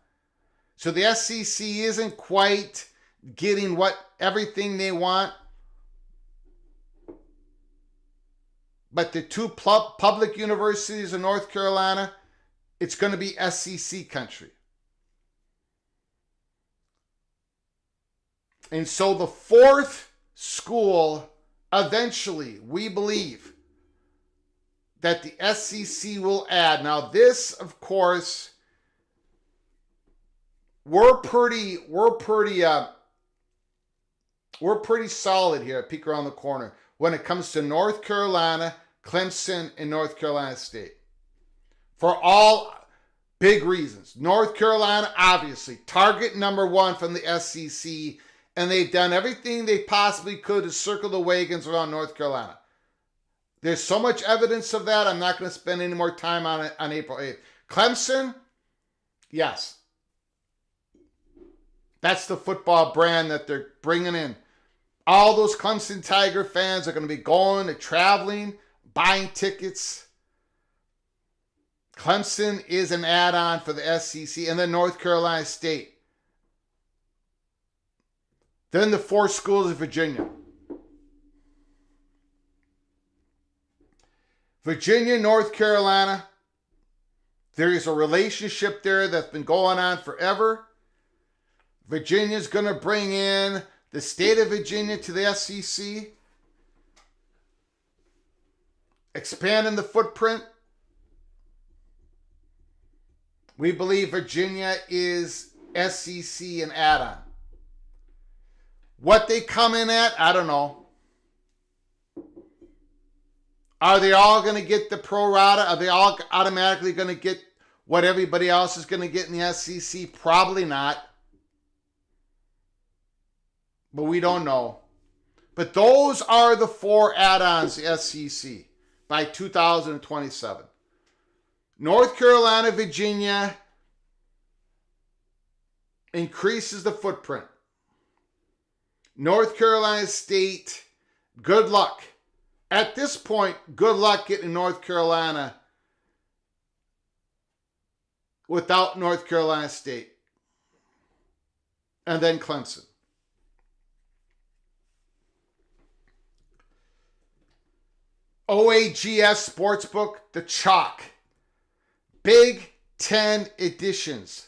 So the SEC isn't quite getting everything they want. But the two public universities in North Carolina, it's going to be SEC country. And so the fourth school, eventually, we believe that the SEC will add. Now this, of course, we're pretty solid here at Peek Around the Corner when it comes to North Carolina, Clemson, and North Carolina State. For all big reasons. North Carolina, obviously, target number one from the SEC, and they've done everything they possibly could to circle the wagons around North Carolina. There's so much evidence of that, I'm not going to spend any more time on it on April 8th. Clemson, yes. That's the football brand that they're bringing in. All those Clemson Tiger fans are going to be going and traveling, buying tickets. Clemson is an add-on for the SEC, and then North Carolina State. Then the 4 schools of Virginia. Virginia, North Carolina. There is a relationship there that's been going on forever. Virginia's going to bring in the state of Virginia to the SEC, expanding the footprint. We believe Virginia is SEC and add-on. What they come in at, I don't know. Are they all going to get the pro rata? Are they all automatically going to get what everybody else is going to get in the SEC? Probably not. But we don't know. But those are the 4 add-ons to SEC by 2027. North Carolina, Virginia increases the footprint. North Carolina State, good luck. At this point, good luck getting North Carolina without North Carolina State. And then Clemson. OAGS Sportsbook, the chalk. Big Ten editions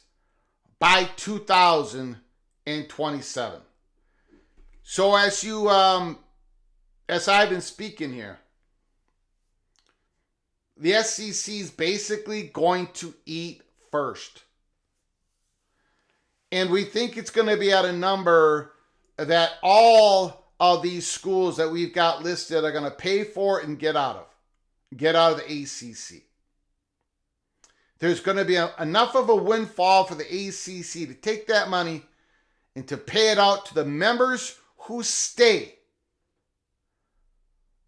by 2027. So as I've been speaking here, the SEC is basically going to eat first. And we think it's going to be at a number that all of these schools that we've got listed are going to pay for and get out of the ACC. There's going to be enough of a windfall for the ACC to take that money and to pay it out to the members who stay.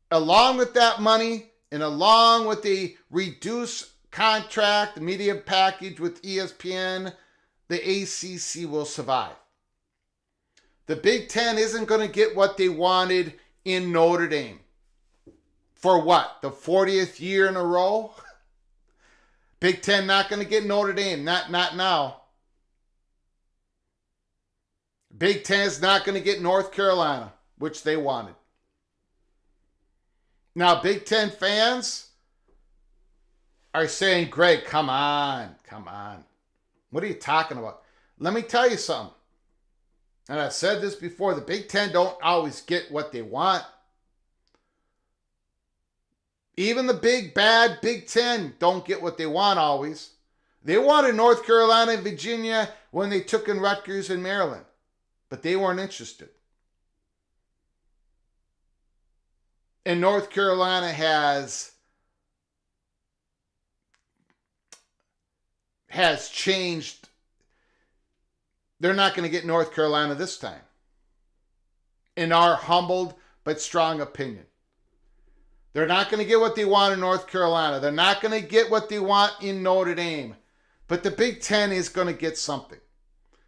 Along with that money and along with the reduced contract, media package with ESPN, the ACC will survive. The Big Ten isn't going to get what they wanted in Notre Dame. For what? The 40th year in a row? Big Ten not going to get Notre Dame. Not now. Big Ten is not going to get North Carolina, which they wanted. Now, Big Ten fans are saying, Greg, come on. What are you talking about? Let me tell you something. And I've said this before, the Big Ten don't always get what they want. Even the big, bad Big Ten don't get what they want always. They wanted North Carolina and Virginia when they took in Rutgers and Maryland. But they weren't interested. And North Carolina has changed. They're not going to get North Carolina this time. In our humbled but strong opinion. They're not going to get what they want in North Carolina. They're not going to get what they want in Notre Dame. But the Big Ten is going to get something.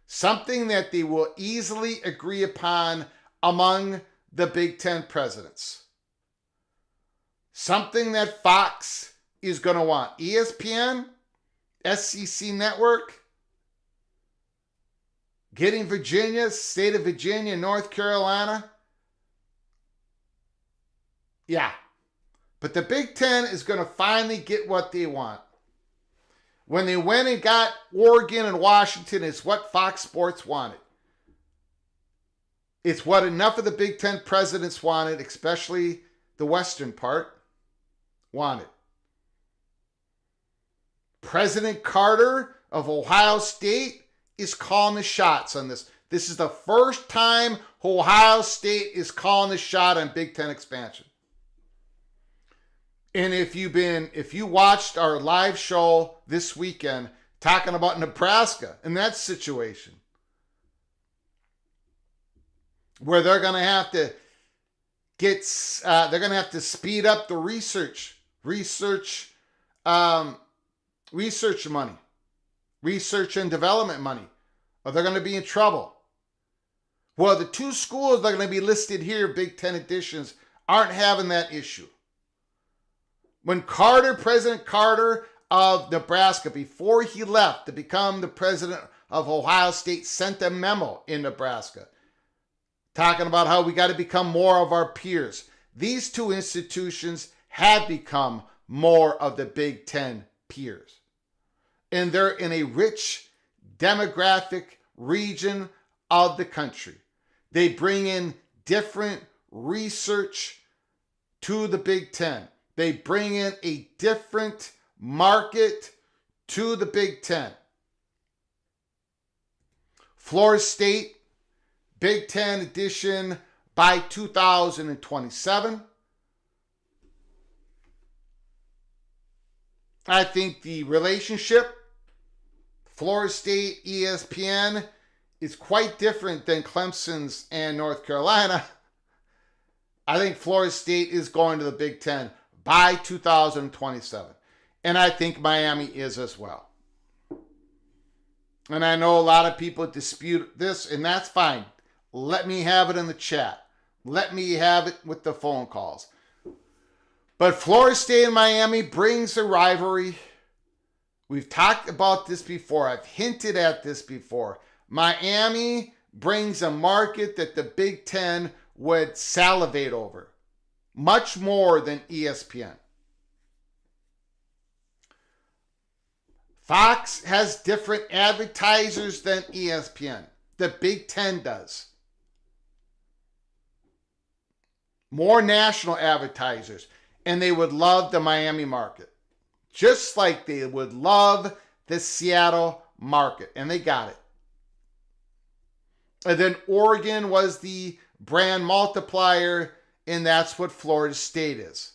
Something that they will easily agree upon among the Big Ten presidents. Something that Fox is going to want. ESPN, SEC Network, getting Virginia, state of Virginia, North Carolina. Yeah. But the Big Ten is going to finally get what they want. When they went and got Oregon and Washington, it's what Fox Sports wanted. It's what enough of the Big Ten presidents wanted, especially the western part, wanted. President Carter of Ohio State is calling the shots on this. This is the first time Ohio State is calling the shot on Big Ten expansion. And if you watched our live show this weekend talking about Nebraska and that situation, where they're going to have to speed up the research money, research and development money, or they're going to be in trouble. Well, the 2 schools that are going to be listed here, Big Ten editions, aren't having that issue. When President Carter of Nebraska, before he left to become the president of Ohio State, sent a memo in Nebraska talking about how we got to become more of our peers. These two institutions have become more of the Big Ten peers. And they're in a rich demographic region of the country. They bring in different research to the Big Ten. They bring in a different market to the Big Ten. Florida State, Big Ten edition by 2027. I think the relationship, Florida State, ESPN, is quite different than Clemson's and North Carolina. I think Florida State is going to the Big Ten by 2027. And I think Miami is as well. And I know a lot of people dispute this, and that's fine. Let me have it in the chat. Let me have it with the phone calls. But Florida State and Miami brings a rivalry. We've talked about this before. I've hinted at this before. Miami brings a market that the Big Ten would salivate over, much more than ESPN. Fox has different advertisers than ESPN. The Big Ten does. More national advertisers. And they would love the Miami market. Just like they would love the Seattle market. And they got it. And then Oregon was the brand multiplier. And that's what Florida State is.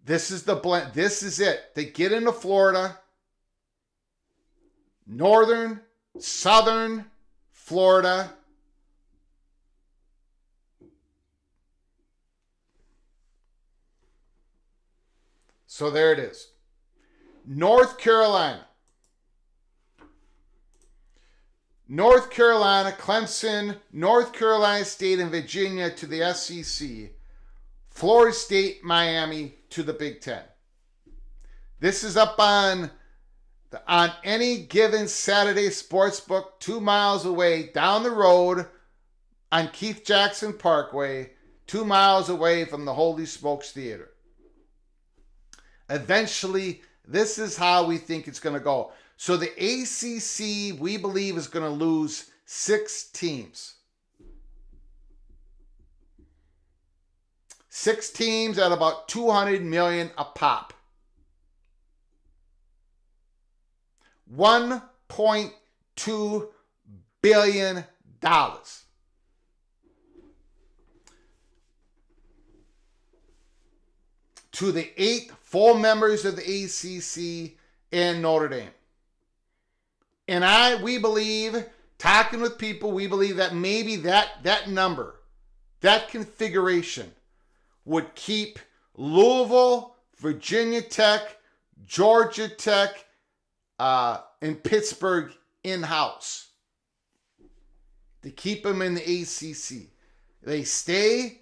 This is the blend. This is it. They get into Florida. Northern, southern Florida. So there it is. North Carolina. North Carolina, Clemson, North Carolina State, and Virginia to the SEC. Florida State, Miami to the Big Ten. This is up on Any Given Saturday Sportsbook, 2 miles away down the road on Keith Jackson Parkway, 2 miles away from the Holy Smokes Theater. Eventually, this is how we think it's going to go. So the ACC, we believe, is going to lose 6 teams. 6 teams at about $200 million a pop. $1.2 billion. To the 8 full members of the ACC and Notre Dame. And we believe, talking with people, we believe that maybe that number, that configuration would keep Louisville, Virginia Tech, Georgia Tech, and Pittsburgh in-house. To keep them in the ACC. They stay,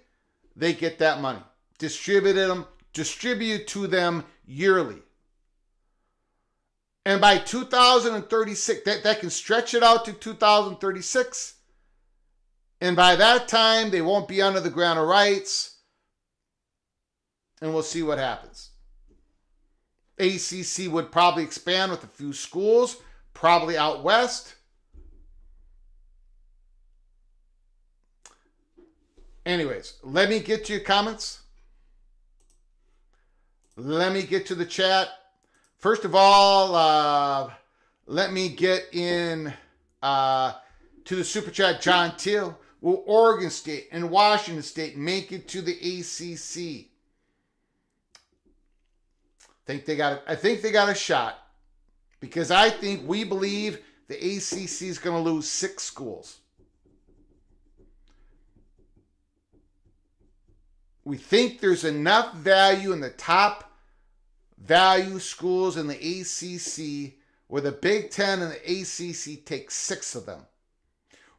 they get that money. Distribute to them yearly. And by 2036, that can stretch it out to 2036. And by that time, they won't be under the grant of rights. And we'll see what happens. ACC would probably expand with a few schools, probably out west. Anyways, let me get to your comments. Let me get to the chat. First of all, let me get in to the super chat. John Till. Will Oregon State and Washington State make it to the ACC? I think they got a shot, because we believe the ACC is going to lose 6 schools. We think there's enough value in the top value schools in the ACC where the Big Ten and the ACC take 6 of them.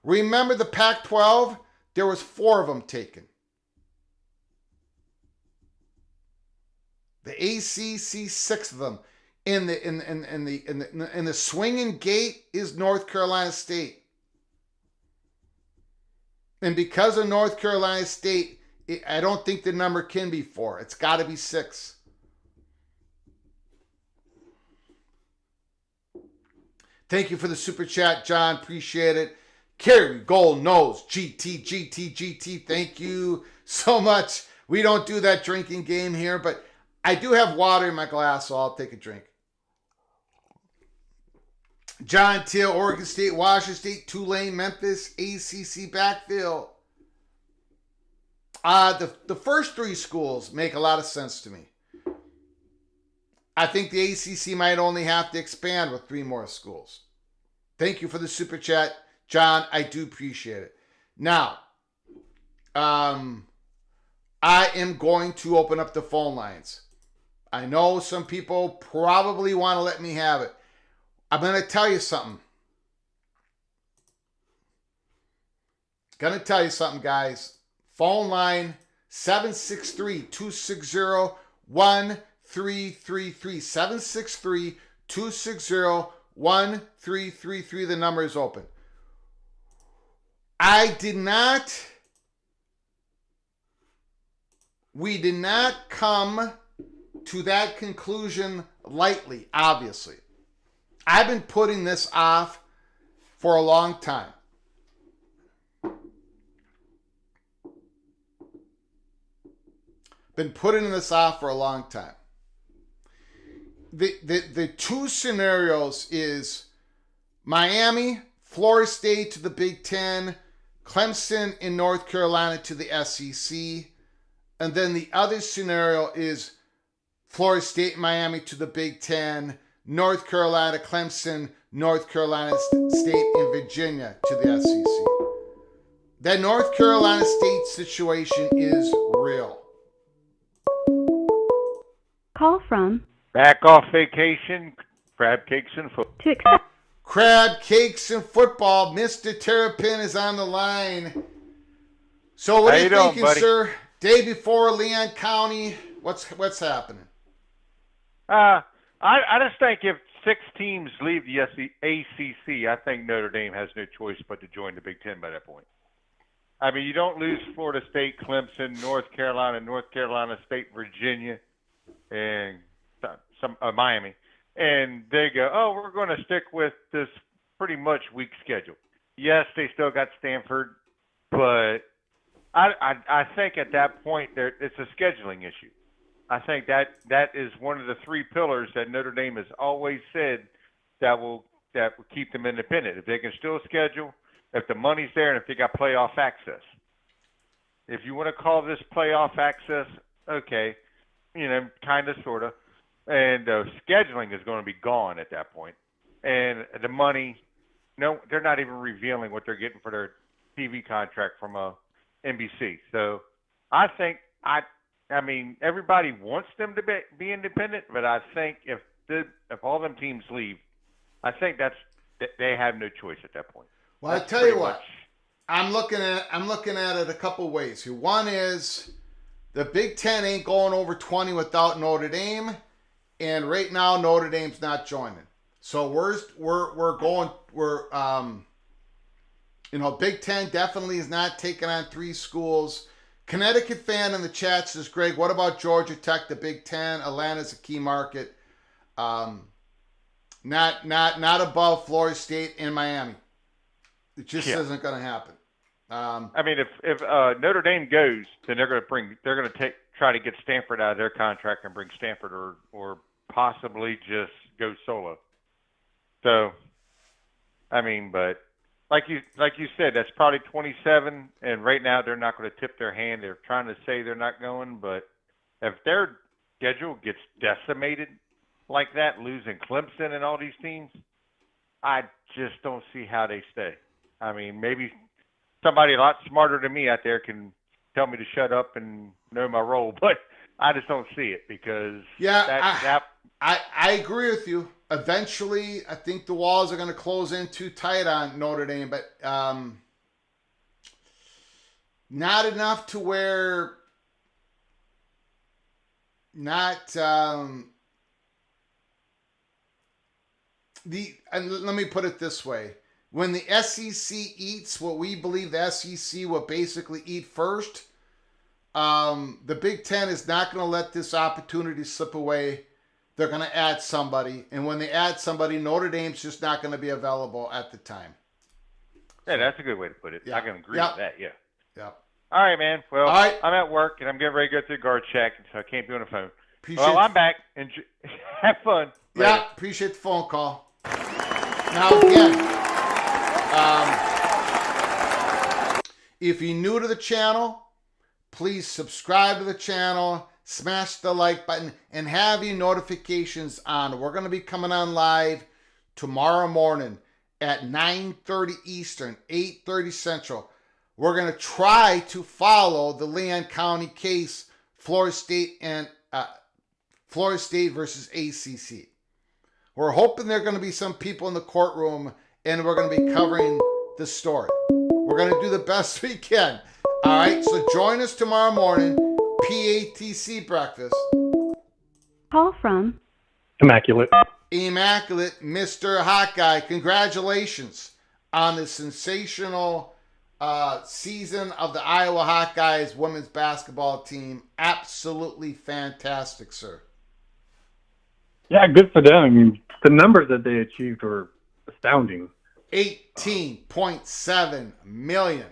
Remember the Pac-12? There was 4 of them taken. The ACC, 6 of them. In the swinging gate is North Carolina State. And because of North Carolina State, I don't think the number can be 4. It's got to be 6. Thank you for the super chat, John. Appreciate it. Kerry Gold Nose, GT. Thank you so much. We don't do that drinking game here, but I do have water in my glass, so I'll take a drink. John Teal, Oregon State, Washington State, Tulane, Memphis, ACC backfield. The first 3 schools make a lot of sense to me. I think the ACC might only have to expand with 3 more schools. Thank you for the super chat, John. I do appreciate it. Now, I am going to open up the phone lines. I know some people probably want to let me have it. I'm going to tell you something. Guys. Phone line 763-260-1333. 763-260-1333. The number is open. We did not come to that conclusion lightly, obviously. I've been putting this off for a long time. The 2 scenarios is Miami, Florida State to the Big Ten, Clemson in North Carolina to the SEC, and then the other scenario is Florida State, Miami to the Big Ten, North Carolina, Clemson, North Carolina State, and Virginia to the SEC. That North Carolina State situation is real. Call from back off vacation, crab cakes and football. To accept Crab cakes and football. Mr. Terrapin is on the line. So what are you thinking, buddy? Sir? Day before Leon County. What's happening? I just think if 6 teams leave the ACC, I think Notre Dame has no choice but to join the Big Ten by that point. I mean, you don't lose Florida State, Clemson, North Carolina State, Virginia, and some Miami, and they go, oh, we're going to stick with this pretty much weak schedule. Yes, they still got Stanford, but I think at that point it's a scheduling issue. I think that is one of the 3 pillars that Notre Dame has always said that will keep them independent. If they can still schedule, if the money's there, and if they got playoff access. If you want to call this playoff access, okay, kind of, sort of. And scheduling is going to be gone at that point. And the money, no, they're not even revealing what they're getting for their TV contract from NBC. So I think, I mean, everybody wants them to be independent, but I think if all them teams leave, I think they have no choice at that point. Well, I tell you what, I'm looking at it a couple ways here. One is the Big Ten ain't going over 20 without Notre Dame, and right now Notre Dame's not joining. So Big Ten definitely is not taking on 3 schools. Connecticut fan in the chat says, Greg, what about Georgia Tech, the Big Ten? Atlanta's a key market. Not above Florida State and Miami. It just isn't going to happen. I mean, if Notre Dame goes, then they're going to try to get Stanford out of their contract and bring Stanford, or possibly just go solo. So, I mean, but like you said, that's probably 27, and right now they're not going to tip their hand. They're trying to say they're not going, but if their schedule gets decimated like that, losing Clemson and all these teams, I just don't see how they stay. I mean, maybe somebody a lot smarter than me out there can tell me to shut up and know my role, but I just don't see it because I agree with you. Eventually, I think the walls are going to close in too tight on Notre Dame, but not enough to where not and let me put it this way. When the SEC eats what we believe the SEC will basically eat first, the Big Ten is not going to let this opportunity slip away. They're going to add somebody. And when they add somebody, Notre Dame's just not going to be available at the time. Yeah, that's a good way to put it. Yeah. I can agree with that, yeah. Yeah. All right, man. Well, All right. I'm at work, and I'm getting ready to go through the guard check, so I can't be on the phone. Appreciate I'm back. Have fun. Later. Yeah, appreciate the phone call. Now, again, if you're new to the channel, please subscribe to the channel, smash the like button, and have your notifications on. We're going to be coming on live tomorrow morning at 9:30 Eastern, 8:30 Central. We're going to try to follow the Leon County case, Florida State versus ACC. We're hoping there are going to be some people in the courtroom, and we're going to be covering the story. We're going to do the best we can. All right, so join us tomorrow morning, PATC breakfast. Call from Immaculate. Immaculate, Mr. Hawkeye. Congratulations on the sensational season of the Iowa Hawkeyes women's basketball team. Absolutely fantastic, sir. Yeah, good for them. I mean, the numbers that they achieved were astounding. 18.7 million.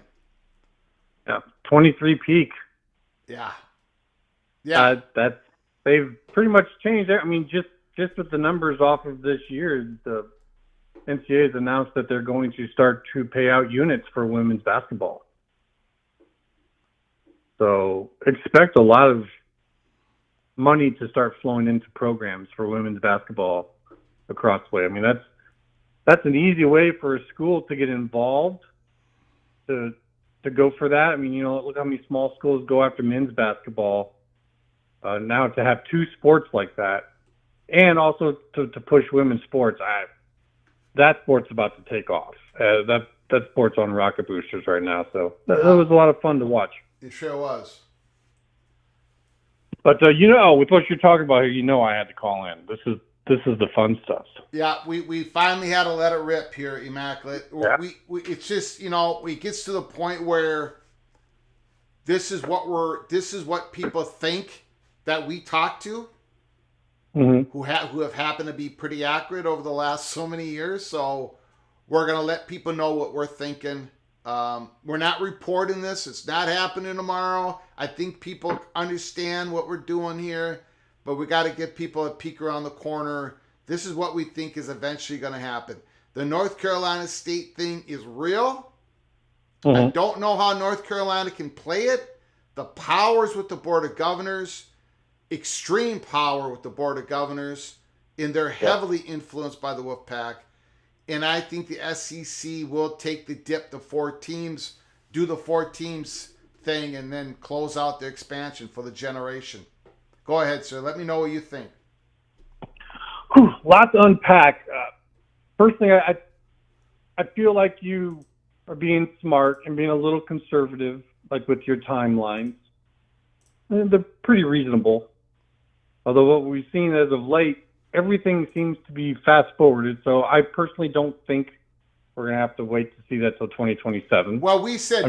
Yeah, 23 peak. Yeah. Yeah. They've pretty much changed. I mean, just with the numbers off of this year, the NCAA has announced that they're going to start to pay out units for women's basketball. So expect a lot of money to start flowing into programs for women's basketball across the way. I mean, that's an easy way for a school to get involved, to go for that. I mean, look how many small schools go after men's basketball. Now to have two sports like that, and also to push women's sports, that sport's about to take off. That sport's on rocket boosters right now. So that was a lot of fun to watch. It sure was. But with what you're talking about here, I had to call in. This is the fun stuff. Yeah, we finally had to let it rip here, Immaculate. Yeah. We it's just it gets to the point where this is what people think that we talk to, mm-hmm. who have happened to be pretty accurate over the last so many years. So we're gonna let people know what we're thinking. We're not reporting this. It's not happening tomorrow. I think people understand what we're doing here, but we got to give people a peek around the corner. This is what we think is eventually going to happen. The North Carolina State thing is real. Mm-hmm. I don't know how North Carolina can play it. The powers with the Board of Governors, extreme power with the Board of Governors, and they're heavily influenced by the Wolfpack. And I think the SEC will take the dip, the four teams, do the four teams thing, and then close out the expansion for the generation. Go ahead, sir. Let me know what you think. Lot to unpack. First thing, I feel like you are being smart and being a little conservative, like with your timelines. And they're pretty reasonable. Although what we've seen as of late, everything seems to be fast-forwarded. So I personally don't think we're going to have to wait to see that till 2027. Well, we said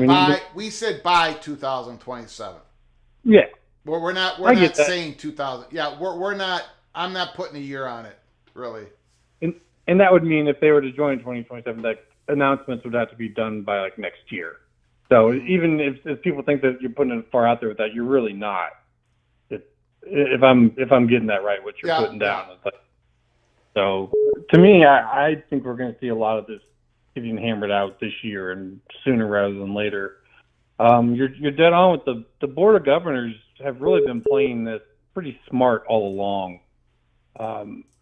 by 2027. Yeah. Well, we're not saying 2000. Yeah, we're not. I'm not putting a year on it, really. And that would mean if they were to join 2027, that announcements would have to be done by like next year. So even if people think that you're putting it far out there with that, you're really not. If I'm getting that right, what you're putting down. Yeah. So to me, I think we're going to see a lot of this getting hammered out this year and sooner rather than later. You're dead on with the Board of Governors have really been playing this pretty smart all along.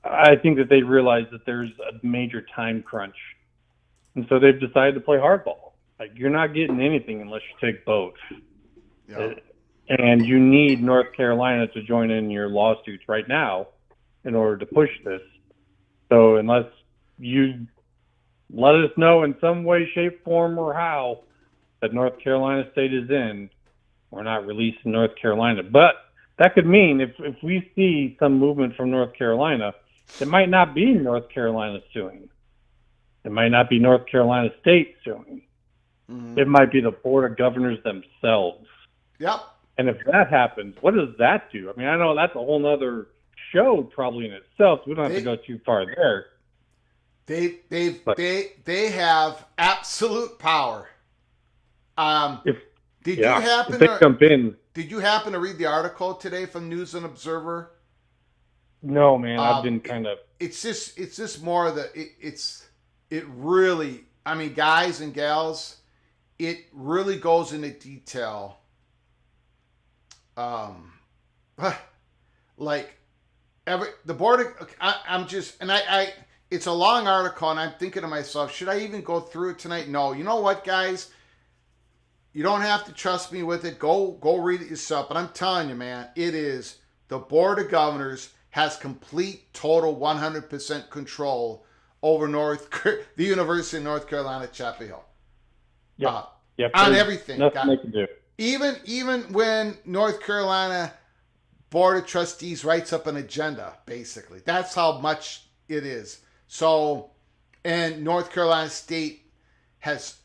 I think that they realize that there's a major time crunch, and so they've decided to play hardball. Like, you're not getting anything unless you take both. Yeah. And you need North Carolina to join in your lawsuits right now in order to push this. So unless you let us know in some way, shape, form, or how that North Carolina State is in, we're not releasing North Carolina. But that could mean if we see some movement from North Carolina, it might not be North Carolina suing. It might not be North Carolina State suing. Mhm. It might be the Board of Governors themselves. Yep. And if that happens, what does that do? I mean, I know that's a whole other show probably in itself. So we don't have to go too far there. They have absolute power. Did you happen if they jump in? Did you happen to read the article today from News and Observer? No, man. I've been kind of. It's just more of it really. I mean, guys and gals, it really goes into detail. Like the board. I'm just and I. It's a long article, and I'm thinking to myself, should I even go through it tonight? No. You know what, guys? You don't have to trust me with it. Go read it yourself. But I'm telling you, man, it is the Board of Governors has complete, total, 100% control over the University of North Carolina, Chapel Hill. On everything. Nothing they can do. Even when North Carolina Board of Trustees writes up an agenda, basically. That's how much it is. So, and North Carolina State has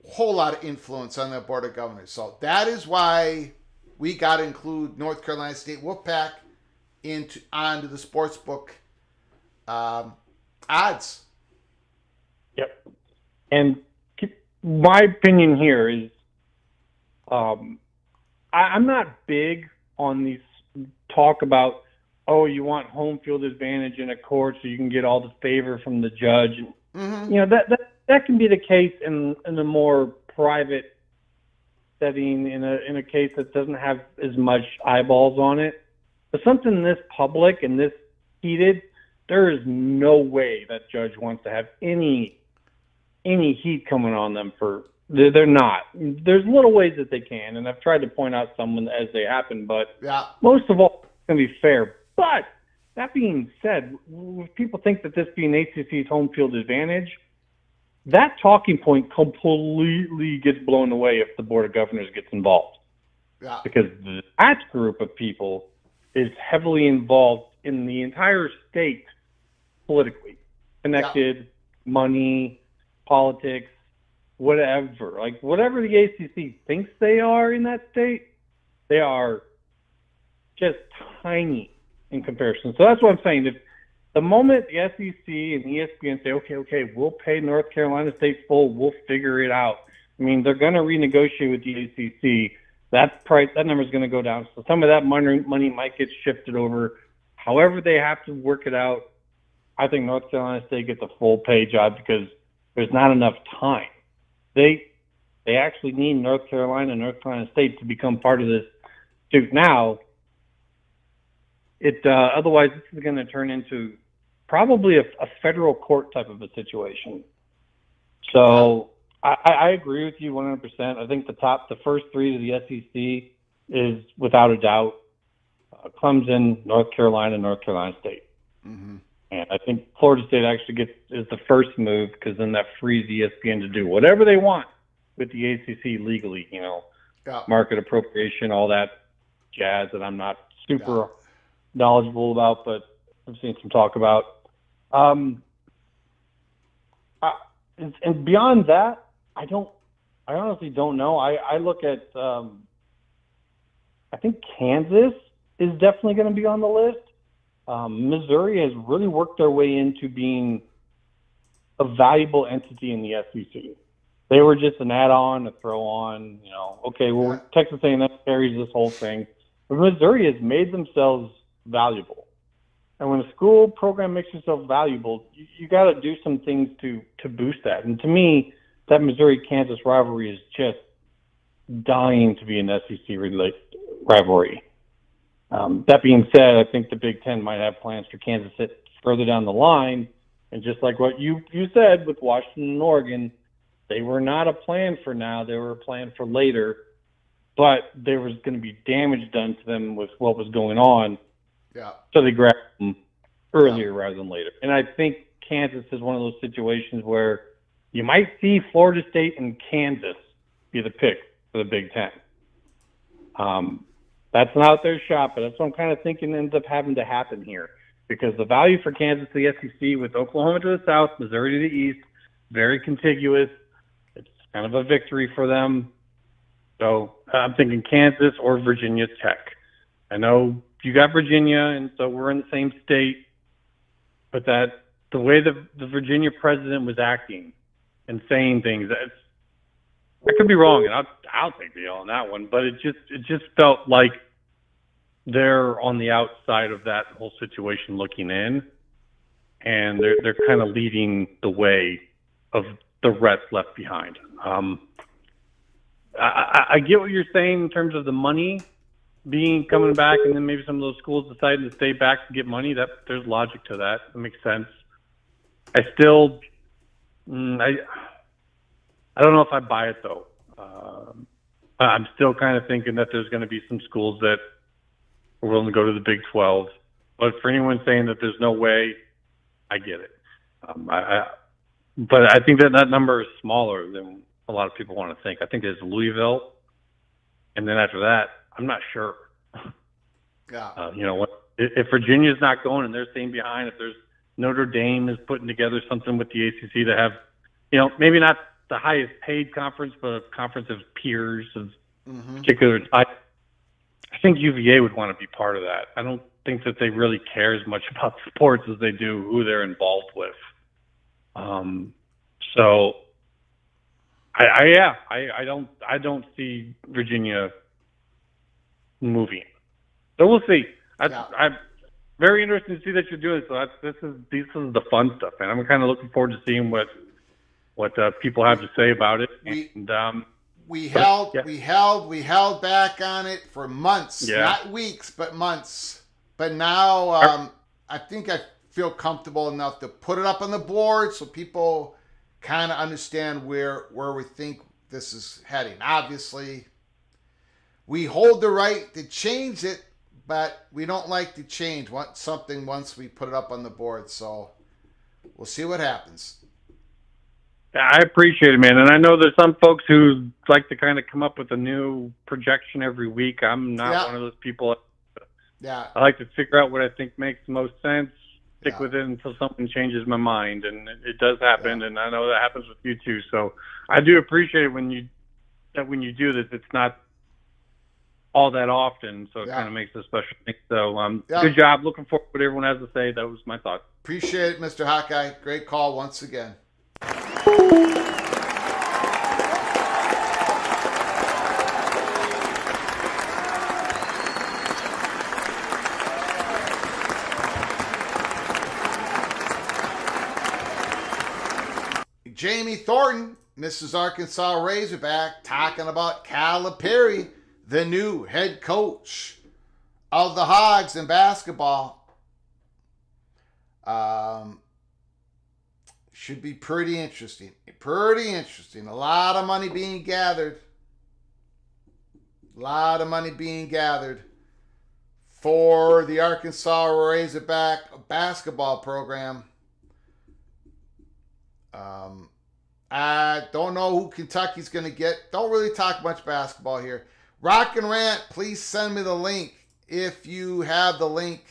a whole lot of influence on the Board of Governors. So that is why we got to include North Carolina State Wolfpack onto the sportsbook odds. Yep. And my opinion here is I'm not big on these talk about, oh, you want home field advantage in a court so you can get all the favor from the judge. Mm-hmm. You know, that can be the case in a more private setting, in a case that doesn't have as much eyeballs on it. But something this public and this heated, there is no way that judge wants to have any heat coming on them for. They're not. There's little ways that they can, and I've tried to point out some as they happen, but most of all, it's going to be fair. But that being said, if people think that this being ACC's home field advantage, that talking point completely gets blown away if the Board of Governors gets involved. Yeah. Because that group of people is heavily involved in the entire state politically, connected, money, politics, whatever. Like, whatever the ACC thinks they are in that state, they are just tiny in comparison. So that's what I'm saying. If the moment the SEC and ESPN say, okay, we'll pay North Carolina State full, we'll figure it out. I mean, they're going to renegotiate with the ACC. That number is going to go down. So some of that money might get shifted over. However they have to work it out, I think North Carolina State gets a full pay job because there's not enough time. They actually need North Carolina State to become part of this suit now. Otherwise, this is going to turn into probably a federal court type of a situation. So I agree with you 100%. I think the first three to the SEC is without a doubt Clemson, North Carolina State. Mm-hmm. And I think Florida State actually is the first move because then that frees ESPN to do whatever they want with the ACC legally, market appropriation, all that jazz that I'm not super knowledgeable about, but I've seen some talk about. And beyond that, I honestly don't know. I look at, I think Kansas is definitely going to be on the list. Missouri has really worked their way into being a valuable entity in the SEC. They were just an add-on, a throw-on, Texas A&M carries this whole thing. But Missouri has made themselves valuable. And when a school program makes itself valuable, you got to do some things to boost that. And to me, that Missouri-Kansas rivalry is just dying to be an SEC rivalry. That being said, I think the Big Ten might have plans for Kansas further down the line. And just like what you said with Washington and Oregon, they were not a plan for now. They were a plan for later. But there was going to be damage done to them with what was going on. Yeah. So they grabbed them earlier rather than later. And I think Kansas is one of those situations where you might see Florida State and Kansas be the pick for the Big Ten. That's not their shot, but that's what I'm kind of thinking ends up having to happen here. Because the value for Kansas to the SEC with Oklahoma to the south, Missouri to the east, very contiguous. It's kind of a victory for them. So I'm thinking Kansas or Virginia Tech. I know you got Virginia, and so we're in the same state. But that the way the Virginia president was acting and saying things, I could be wrong, and I'll take the L on that one. But it just felt like they're on the outside of that whole situation looking in, and they're kind of leading the way of the rest left behind. I get what you're saying in terms of the money coming back, and then maybe some of those schools deciding to stay back to get money. That there's logic to that. That makes sense. I still, I don't know if I buy it though. I'm still kind of thinking that there's going to be some schools that are willing to go to the Big 12. But for anyone saying that there's no way, I get it. But I think that number is smaller than a lot of people want to think. I think there's Louisville, and then after that, I'm not sure. Yeah. If Virginia's not going and they're staying behind, if there's Notre Dame is putting together something with the ACC to have, maybe not the highest paid conference, but a conference of peers of particular type. I think UVA would want to be part of that. I don't think that they really care as much about sports as they do who they're involved with. So I don't see Virginia moving. So we'll see. I'm very interested to see that you're doing. So this is the fun stuff, and I'm kind of looking forward to seeing what people have to say about it. We held back on it for months, not weeks, but months. But now I think I feel comfortable enough to put it up on the board so people kind of understand where we think this is heading. Obviously, we hold the right to change it, but we don't like to change something once we put it up on the board. So we'll see what happens. I appreciate it, man. And I know there's some folks who like to kind of come up with a new projection every week. I'm not one of those people. Yeah. I like to figure out what I think makes the most sense, stick with it until something changes my mind. And it does happen, and I know that happens with you too. So I do appreciate it when you do this. It's not all that often, so it kind of makes it a special thing. So good job. Looking forward to what everyone has to say. That was my thought. Appreciate it, Mr. Hawkeye. Great call once again. Jamie Thornton, Mrs. Arkansas Razorback, talking about Calipari, the new head coach of the Hogs in basketball. Should be pretty interesting. Pretty interesting. A lot of money being gathered. For the Arkansas Razorback basketball program. I don't know who Kentucky's going to get. Don't really talk much basketball here. Rock and Rant, please send me the link if you have the link.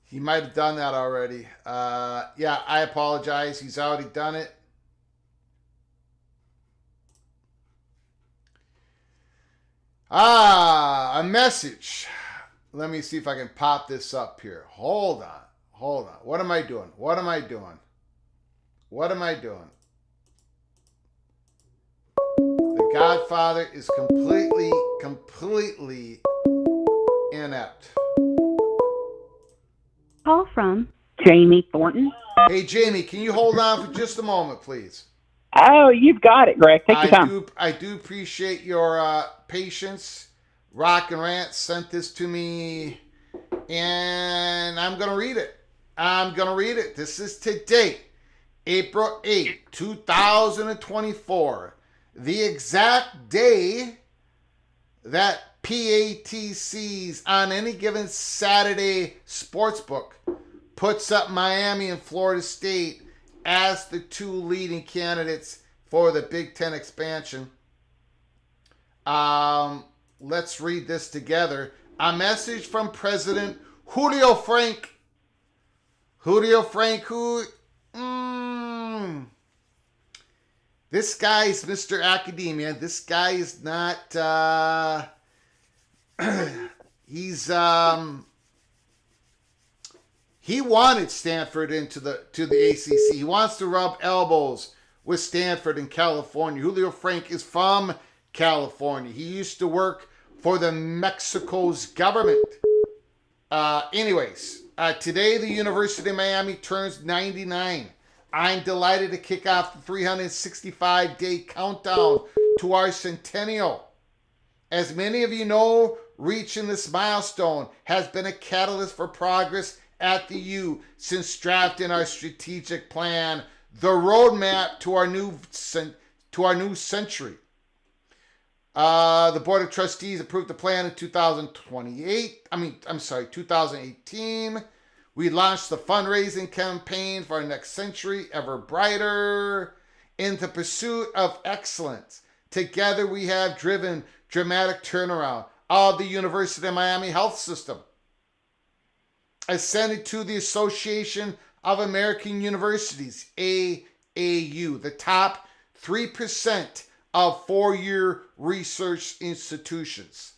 He might have done that already. I apologize. He's already done it. A message. Let me see if I can pop this up here. Hold on. What am I doing? The Godfather is completely inept. Call from Jamie Thornton. Hey, Jamie, can you hold on for just a moment, please? Oh, you've got it, Greg. Take your time. I do appreciate your patience. Rock and Rant sent this to me, and I'm going to read it. This is today, April 8th, 2024. The exact day that PATC's On Any Given Saturday Sportsbook puts up Miami and Florida State as the two leading candidates for the Big Ten expansion. let's read this together. A message from President Julio Frank. Julio Frank, this guy's Mr. Academia. This guy is not, he wanted Stanford into the ACC. He wants to rub elbows with Stanford in California. Julio Frank is from California. He used to work for the Mexico's government. Today the University of Miami turns 99. I'm delighted to kick off the 365-day countdown to our centennial. As many of you know, reaching this milestone has been a catalyst for progress at the U since drafting our strategic plan, the roadmap to our new century. The Board of Trustees approved the plan in 2018. We launched the fundraising campaign for our next century, Ever Brighter, in the pursuit of excellence. Together we have driven dramatic turnaround of the University of Miami health system. Ascended to the Association of American Universities, AAU, the top 3% of four-year research institutions.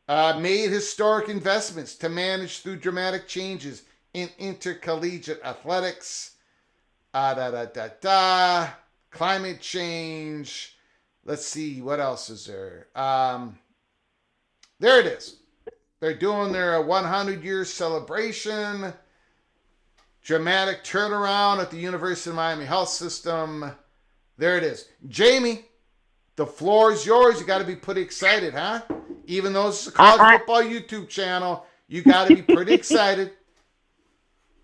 Made historic investments to manage through dramatic changes in intercollegiate athletics. Climate change. Let's see, what else is there? There it is. They're doing their 100-year celebration. Dramatic turnaround at the University of Miami Health System. There it is. Jamie, the floor is yours. You got to be pretty excited, huh? Even though it's a college football YouTube channel, you got to be pretty excited.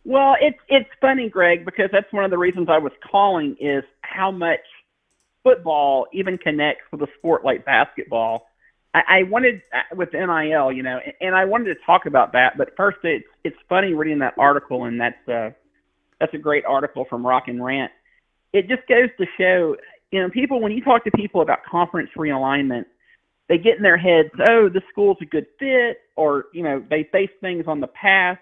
Well, it's funny, Greg, because that's one of the reasons I was calling is how much football even connects with a sport like basketball. I wanted, with NIL, and I wanted to talk about that. But first, it's funny reading that article, and that's a great article from Rock and Rant. It just goes to show, people, when you talk to people about conference realignment, they get in their heads, oh, this school's a good fit, or, they face things on the past.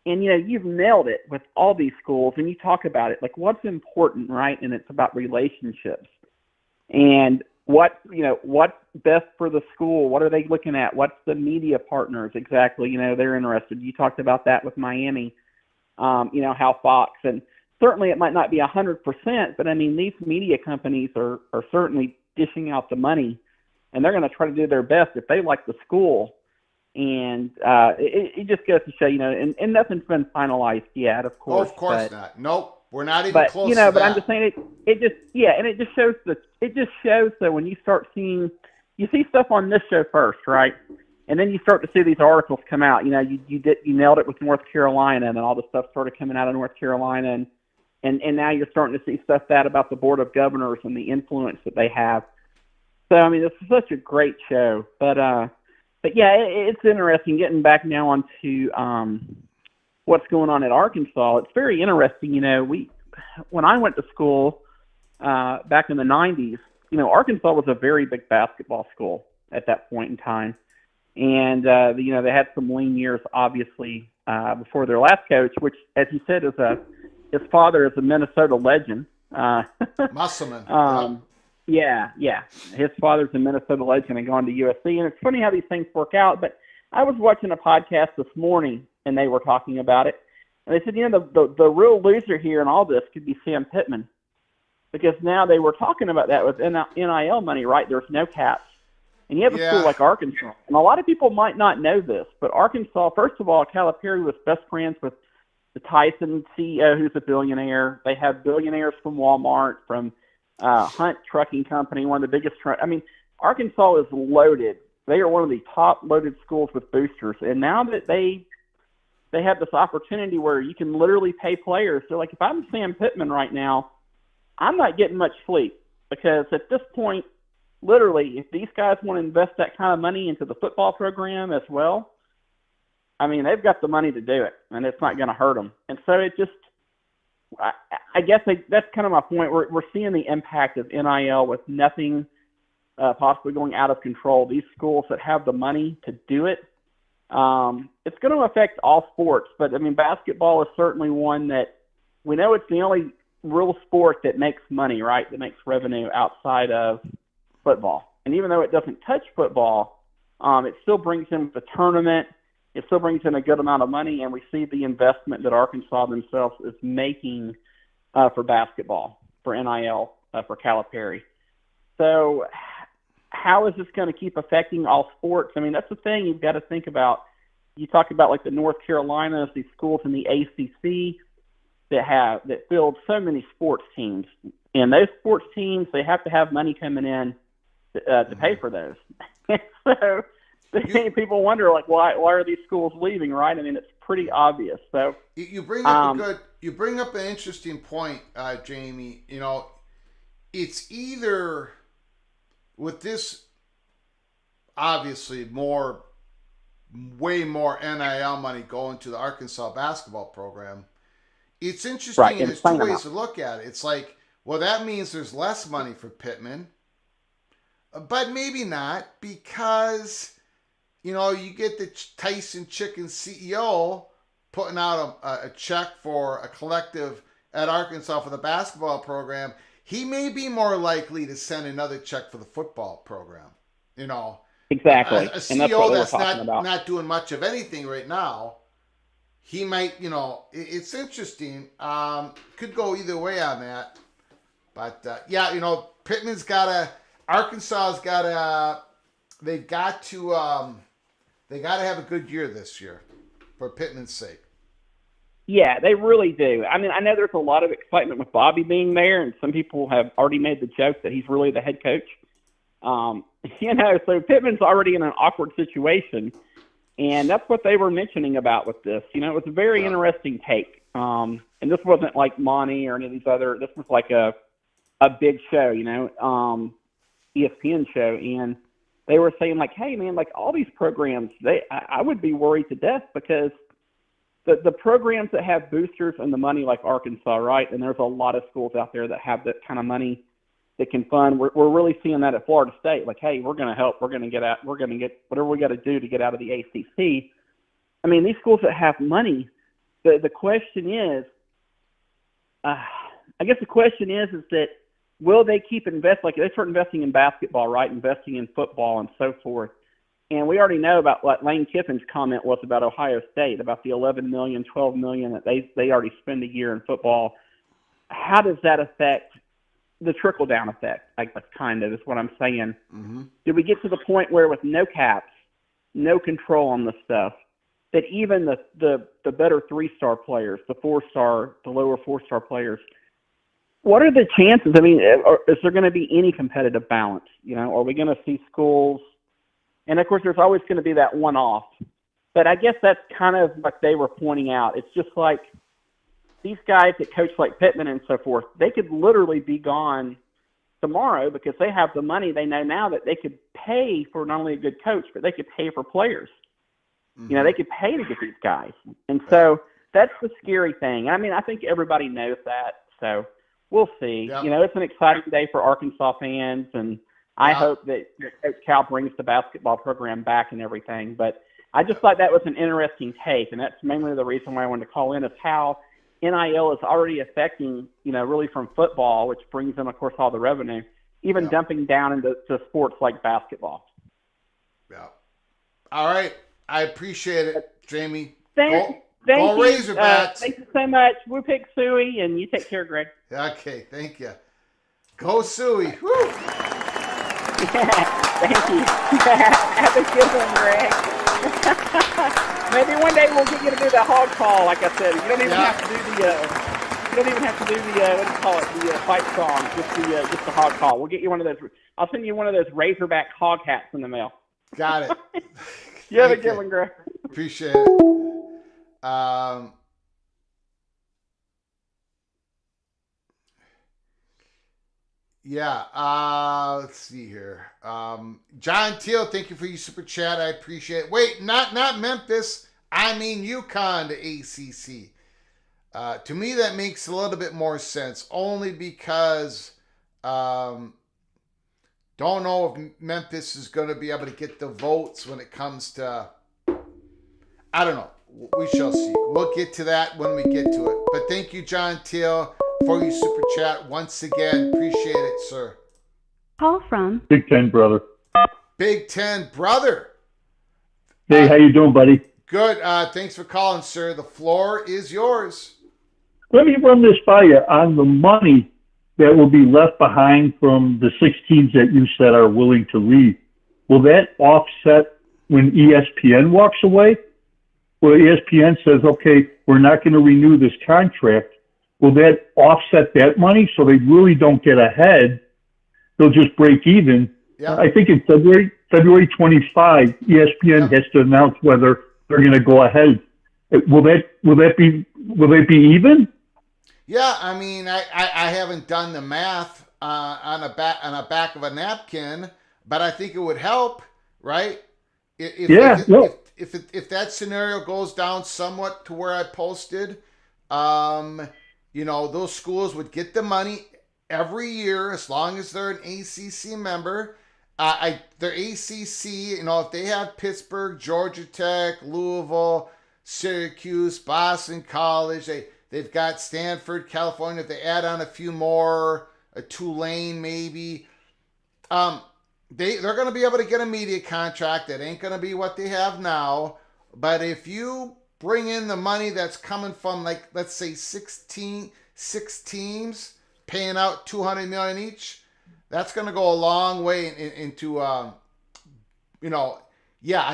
And, you've nailed it with all these schools, and you talk about it, like what's important, right? And it's about relationships. And what's best for the school? What are they looking at? What's the media partners exactly? They're interested. You talked about that with Miami, how Fox, and certainly it might not be 100%, but I mean, these media companies are certainly dishing out the money, and they're going to try to do their best if they like the school. And it just goes to show, and nothing's been finalized yet, of course. Of course not. Nope. We're not even close to that. But I'm just saying it just shows that when you start seeing, you see stuff on this show first, right? And then you start to see these articles come out. You nailed it with North Carolina, and then all the stuff started coming out of North Carolina, and now you're starting to see stuff about the Board of Governors and the influence that they have. So I mean, this is such a great show. But yeah, it's interesting getting back now onto what's going on at Arkansas. It's very interesting. When I went to school back in the 90s, Arkansas was a very big basketball school at that point in time. And, they had some lean years, obviously, before their last coach, which, as he said, his father is a Minnesota legend. Musselman. Yeah. His father's a Minnesota legend and gone to USC. And it's funny how these things work out. But I was watching a podcast this morning, and they were talking about it. And they said, the real loser here in all this could be Sam Pittman. Because now they were talking about that with NIL money, right? There's no caps. And you have a school like Arkansas. And a lot of people might not know this, but Arkansas, first of all, Calipari was best friends with the Tyson CEO, who's a billionaire. They have billionaires from Walmart, from Hunt Trucking Company, one of the biggest. Arkansas is loaded. They are one of the top loaded schools with boosters. And now that they have this opportunity where you can literally pay players. So, like, if I'm Sam Pittman right now, I'm not getting much sleep because at this point, literally, if these guys want to invest that kind of money into the football program as well, I mean, they've got the money to do it, and it's not going to hurt them. And so it just, I guess that's kind of my point. We're seeing the impact of NIL with nothing possibly going out of control. These schools that have the money to do it, it's going to affect all sports. But, I mean, basketball is certainly one that we know it's the only real sport that makes money, right, that makes revenue outside of football. And even though it doesn't touch football, it still brings in the tournament. It still brings in a good amount of money, and we see the investment that Arkansas themselves is making for basketball, for NIL, for Calipari. So how is this going to keep affecting all sports? I mean, that's the thing you've got to think about. You talk about like the North Carolinas, these schools in the ACC that field so many sports teams. And those sports teams, they have to have money coming in to pay for those. So people wonder, like, why are these schools leaving, right? I mean, it's pretty obvious. So you bring up an interesting point, Jamie. You know, it's either with this, obviously way more NIL money going to the Arkansas basketball program. It's interesting. Right, There's two ways to look at it. It's like, well, that means there's less money for Pittman, but maybe not, because you know, you get the Tyson Chicken CEO putting out a check for a collective at Arkansas for the basketball program. He may be more likely to send another check for the football program. You know, exactly. A CEO that's not doing much of anything right now. He might, you know, it's interesting. Could go either way on that. But yeah, you know, Arkansas's they've got to have a good year this year for Pittman's sake. Yeah, they really do. I mean, I know there's a lot of excitement with Bobby being there, and some people have already made the joke that he's really the head coach. You know, so Pittman's already in an awkward situation, and that's what they were mentioning about with this. You know, it was a very interesting take. And this wasn't like Monty or any of these other. This was like a big show, you know, ESPN show, and they were saying, like, hey, man, like all these programs, I would be worried to death, because the programs that have boosters and the money like Arkansas, right, and there's a lot of schools out there that have that kind of money that can fund. We're really seeing that at Florida State. Like, hey, we're going to help. We're going to get whatever we got to do to get out of the ACC. I mean, these schools that have money, the question is, I guess the question is that will they keep like they start investing in basketball, right? Investing in football and so forth. And we already know about what Lane Kiffin's comment was about Ohio State, about the $11 million, $12 million that they already spend a year in football. How does that affect the trickle-down effect? Like, that's kind of is what I'm saying. Mm-hmm. Did we get to the point where with no caps, no control on the stuff, that even the better 3-star players, the lower 4-star players, what are the chances? I mean, is there going to be any competitive balance? You know, are we going to see schools? And, of course, there's always going to be that one-off. But I guess that's kind of what they were pointing out. It's just like these guys that coach like Pittman and so forth, they could literally be gone tomorrow because they have the money. They know now that they could pay for not only a good coach, but they could pay for players. Mm-hmm. You know, they could pay to get these guys. And so that's the scary thing. I mean, I think everybody knows that. So we'll see. Yep. You know, it's an exciting day for Arkansas fans, and I hope that Coach Cal brings the basketball program back and everything. But I just thought that was an interesting take, and that's mainly the reason why I wanted to call in, is how NIL is already affecting, you know, really from football, which brings in, of course, all the revenue, even dumping down into sports like basketball. Yeah. All right. I appreciate it, Jamie. Thank you. Razorbacks. Thank you so much. We'll pick Suey, and you take care, Greg. Okay. Thank you. Go Suey. Woo! Thank you. Have a good one, Greg. Maybe one day we'll get you to do the hog call, like I said. You don't even have to do what do you call it, the fight song, just the hog call. We'll get you one of those. I'll send you one of those Razorback hog hats in the mail. Got it. You have a good one, Greg. Appreciate it. Let's see here. John Teal, thank you for your super chat. I appreciate it. Wait, not Memphis. I mean UConn to ACC. To me, that makes a little bit more sense, only because Don't know if Memphis is going to be able to get the votes when it comes to, I don't know. We shall see. We'll get to that when we get to it. But thank you, John Teal, for your super chat once again. Appreciate it, sir. Call from Big Ten, brother. Big Ten brother. Hey, how you doing, buddy? Good. Thanks for calling, sir. The floor is yours. Let me run this by you on the money that will be left behind from the 6 teams that you said are willing to leave. Will that offset when ESPN walks away? Well, ESPN says, okay, we're not going to renew this contract. Will that offset that money so they really don't get ahead? They'll just break even. Yeah. I think in February 25, ESPN has to announce whether they're going to go ahead. Will that be even? Yeah, I mean, I haven't done the math on a back of a napkin, but I think it would help, right? If that scenario goes down somewhat to where I posted, those schools would get the money every year as long as they're an ACC member. Their ACC, if they have Pittsburgh, Georgia Tech, Louisville, Syracuse, Boston College, they've got Stanford, California. If they add on a few more, a Tulane maybe, they're going to be able to get a media contract. That ain't going to be what they have now. But if you bring in the money that's coming from, like, let's say 6 teams paying out $200 million each, that's going to go a long way into, I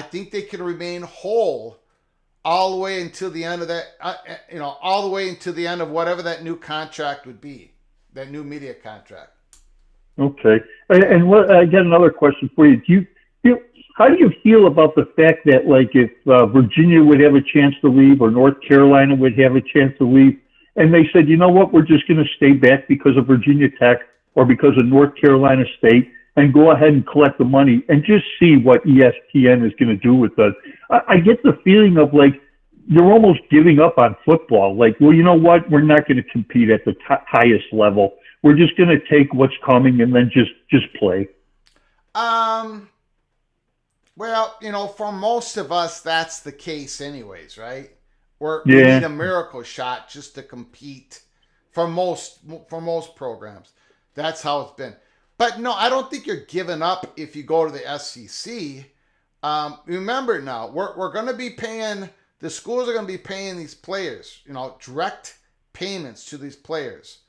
think they can remain whole all the way until the end of that, all the way into the end of whatever that new contract would be, that new media contract. Okay. And I got another question for you. How do you feel about the fact that, like, if Virginia would have a chance to leave or North Carolina would have a chance to leave, and they said, you know what, we're just going to stay back because of Virginia Tech or because of North Carolina State and go ahead and collect the money and just see what ESPN is going to do with us? I get the feeling of, like, you're almost giving up on football. Like, well, you know what, we're not going to compete at the highest level. We're just going to take what's coming and then just play. Well, for most of us, that's the case anyways, right? We need a miracle shot just to compete for most programs. That's how it's been. But no, I don't think you're giving up if you go to the SEC. Remember now, we're going to be paying, the schools are going to be paying these players, direct payments to these players.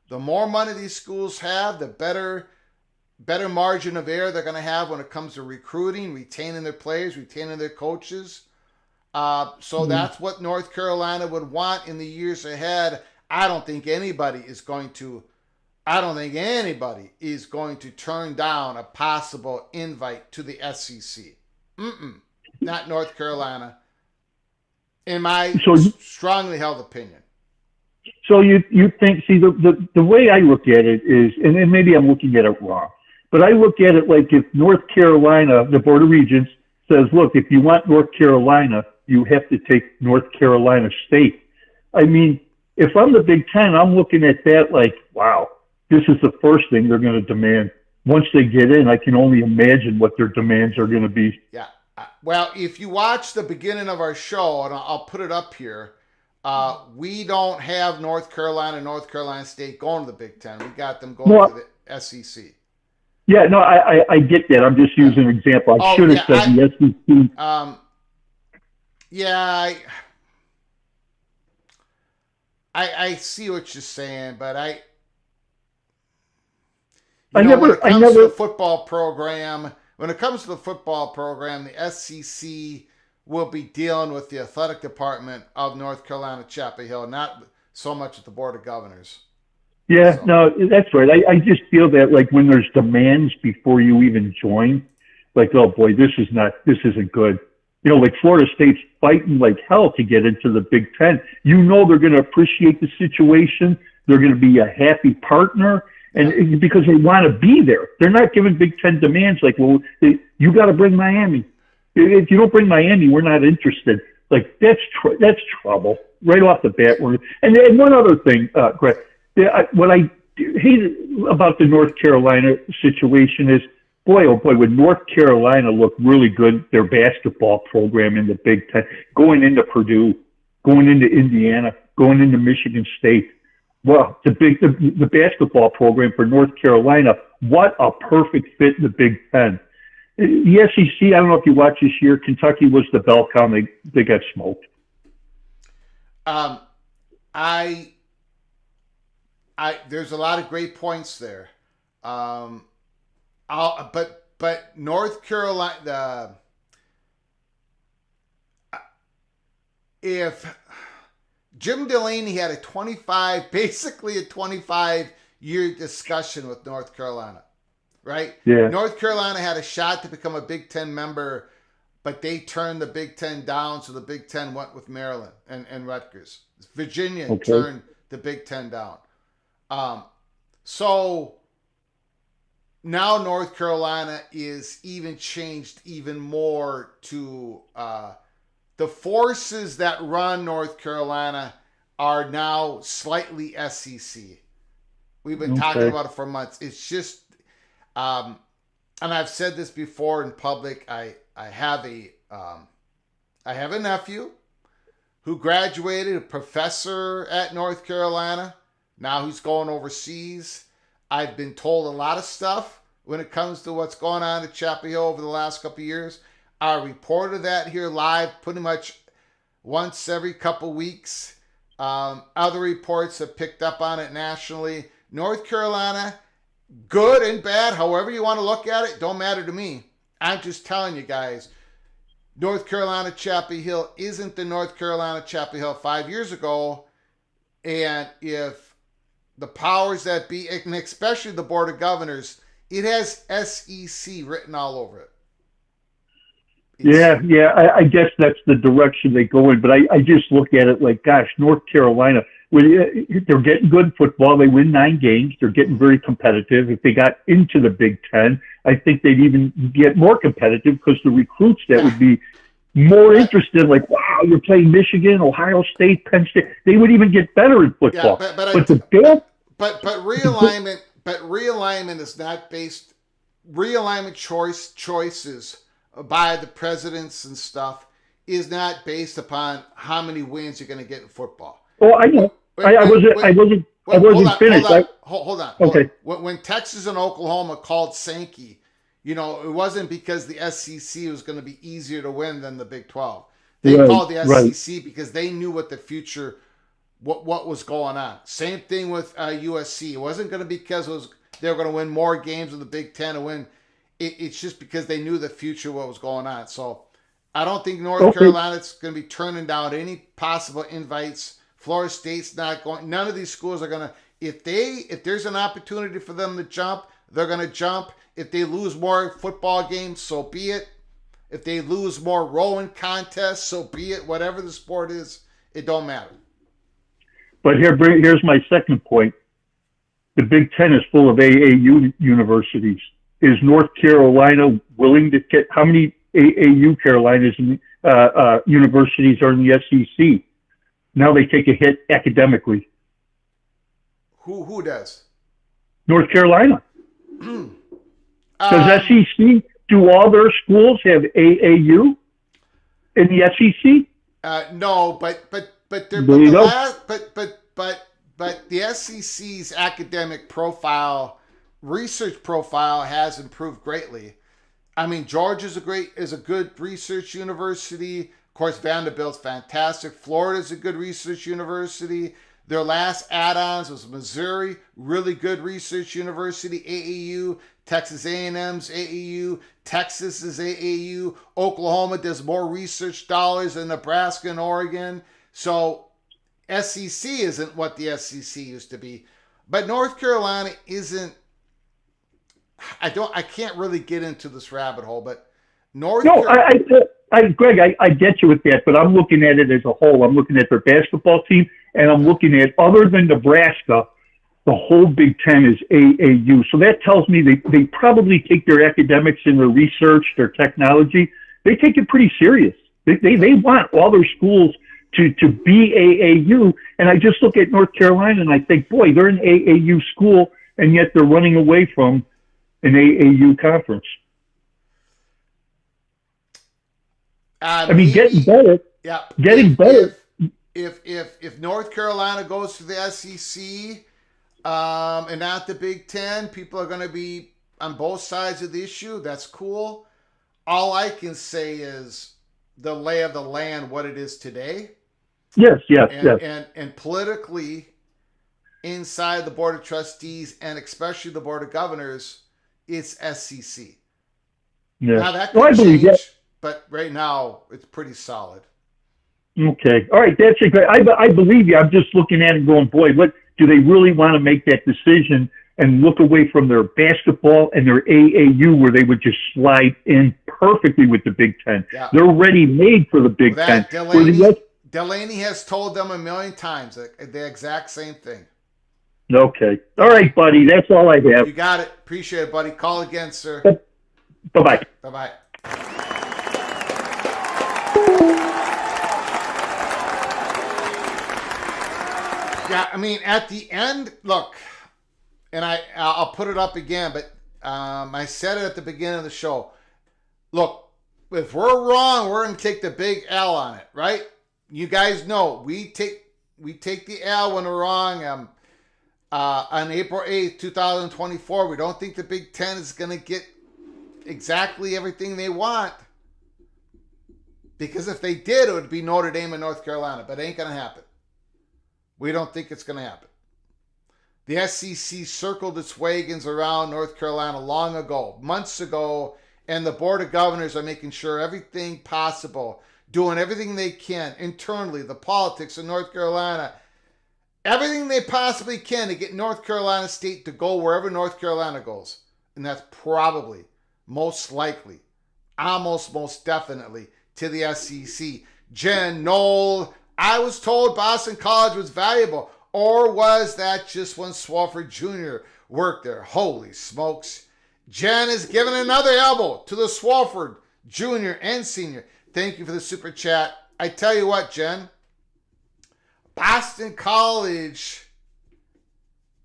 The more money these schools have, the better margin of error they're going to have when it comes to recruiting, retaining their players, retaining their coaches. So that's what North Carolina would want in the years ahead. I don't think anybody is going to turn down a possible invite to the SEC. Not North Carolina, in my strongly held opinion. So you think, see, the way I look at it is, and maybe I'm looking at it wrong, but I look at it like if North Carolina, the Board of Regents, says, look, if you want North Carolina, you have to take North Carolina State. I mean, if I'm the Big Ten, I'm looking at that like, wow, this is the first thing they're going to demand. Once they get in, I can only imagine what their demands are going to be. Yeah. Well, if you watch the beginning of our show, and I'll put it up here, we don't have North Carolina State going to the Big Ten. We got them going to the SEC. Yeah, no, I get that. I'm just using an example. I should have said the SEC. I see what you're saying, but when it comes to the football program, the SEC will be dealing with the athletic department of North Carolina, Chapel Hill, not so much at the Board of Governors. Yeah, so. No, that's right. I just feel that, like, when there's demands before you even join, like, oh boy, this isn't good. Like Florida State's fighting like hell to get into the Big Ten. They're going to appreciate the situation. They're going to be a happy partner, and because they want to be there. They're not giving Big Ten demands like, well, you got to bring Miami. If you don't bring Miami, we're not interested. Like, that's trouble right off the bat. And one other thing, Greg, what I hate about the North Carolina situation is boy, oh boy, would North Carolina look really good, their basketball program in the Big Ten, going into Purdue, going into Indiana, going into Michigan State. Well, the basketball program for North Carolina, what a perfect fit in the Big Ten. The SEC, I don't know if you watched this year, Kentucky was the bell cow, they got smoked. There's a lot of great points there. But North Carolina, if Jim Delaney had basically a 25-year discussion with North Carolina, right? Yeah. North Carolina had a shot to become a Big Ten member, but they turned the Big Ten down, so the Big Ten went with Maryland and Rutgers. Virginia turned the Big Ten down. So now North Carolina is even changed even more to the forces that run North Carolina are now slightly SEC. We've been talking about it for months. It's just, and I've said this before in public. I have a nephew who graduated, a professor at North Carolina. Now he's going overseas. I've been told a lot of stuff when it comes to what's going on at Chapel Hill over the last couple of years. I reported that here live pretty much once every couple weeks. Other reports have picked up on it nationally. North Carolina, good and bad, however you want to look at it, don't matter to me. I'm just telling you guys, North Carolina Chapel Hill isn't the North Carolina Chapel Hill 5 years ago. And if the powers that be, and especially the Board of Governors, it has SEC written all over it. I guess that's the direction they go in. But I just look at it like, gosh, North Carolina, they're getting good football. They win 9 games. They're getting very competitive. If they got into the Big Ten, I think they'd even get more competitive because the recruits that would be more interested, like, wow, you're playing Michigan, Ohio State, Penn State. They would even get better in football. But realignment is not based. Realignment choices by the presidents and stuff is not based upon how many wins you're going to get in football. Oh, I know. I wasn't finished. Hold on. Okay. When Texas and Oklahoma called Sankey, it wasn't because the SEC was going to be easier to win than the Big 12. They called the SEC because they knew what the future, what was going on. Same thing with USC. It wasn't going to be because they were going to win more games in the Big 10 and win. It's just because they knew the future, what was going on. So I don't think North Carolina's going to be turning down any possible invites. Florida State's not going. None of these schools are going to. If there's an opportunity for them to jump, they're going to jump. If they lose more football games, so be it. If they lose more rowing contests, so be it. Whatever the sport is, it don't matter. But here's my second point. The Big Ten is full of AAU universities. Is North Carolina willing to get how many AAU Carolinas universities are in the SEC? Now they take a hit academically. Who does? North Carolina. Does SEC, do all their schools have AAU in the SEC? No, but the SEC's academic profile, research profile has improved greatly. I mean, Georgia's is a good research university. Of course, Vanderbilt's fantastic. Florida's a good research university. Their last add-ons was Missouri, really good research university. AAU, Texas A&M's AAU, Texas is AAU. Oklahoma does more research dollars than Nebraska and Oregon. So SEC isn't what the SEC used to be. But North Carolina isn't. I can't really get into this rabbit hole, but Greg, I get you with that, but I'm looking at it as a whole. I'm looking at their basketball team, and I'm looking at, other than Nebraska, the whole Big Ten is AAU. So that tells me they probably take their academics and their research, their technology, they take it pretty serious. They want all their schools to be AAU. And I just look at North Carolina and I think, boy, they're an AAU school, and yet they're running away from an AAU conference? I mean, getting better. Yeah. Getting better. If North Carolina goes to the SEC and not the Big Ten, people are going to be on both sides of the issue. That's cool. All I can say is the lay of the land, what it is today. Yes. And politically, inside the Board of Trustees and especially the Board of Governors, it's SEC. Yeah. Now that could change, but right now it's pretty solid. Okay. All right. That's a great. I believe you. I'm just looking at it going, boy, what do they really want to make that decision and look away from their basketball and their AAU where they would just slide in perfectly with the Big Ten? Yeah. They're ready made for the Big Ten. Delaney has told them a million times the exact same thing. Okay. All right, buddy. That's all I have. You got it. Appreciate it, buddy. Call again, sir. Bye-bye. Bye-bye. Yeah, I mean, at the end, look, and I'll put it up again, but I said it at the beginning of the show. Look, if we're wrong, we're going to take the big L on it, right? You guys know we take the L when we're wrong. On April 8th, 2024, we don't think the Big Ten is going to get exactly everything they want. Because if they did, it would be Notre Dame and North Carolina, but it ain't going to happen. We don't think it's going to happen. The SEC circled its wagons around North Carolina long ago, months ago, and the Board of Governors are making sure everything possible, doing everything they can internally, the politics of North Carolina, everything they possibly can to get North Carolina State to go wherever North Carolina goes. And that's probably, most likely, almost most definitely to the SEC. Jen, Noel, I was told Boston College was valuable. Or was that just when Swofford Jr. worked there? Holy smokes. Jen is giving another elbow to the Swofford Jr. and Senior. Thank you for the super chat. I tell you what, Jen. Boston College,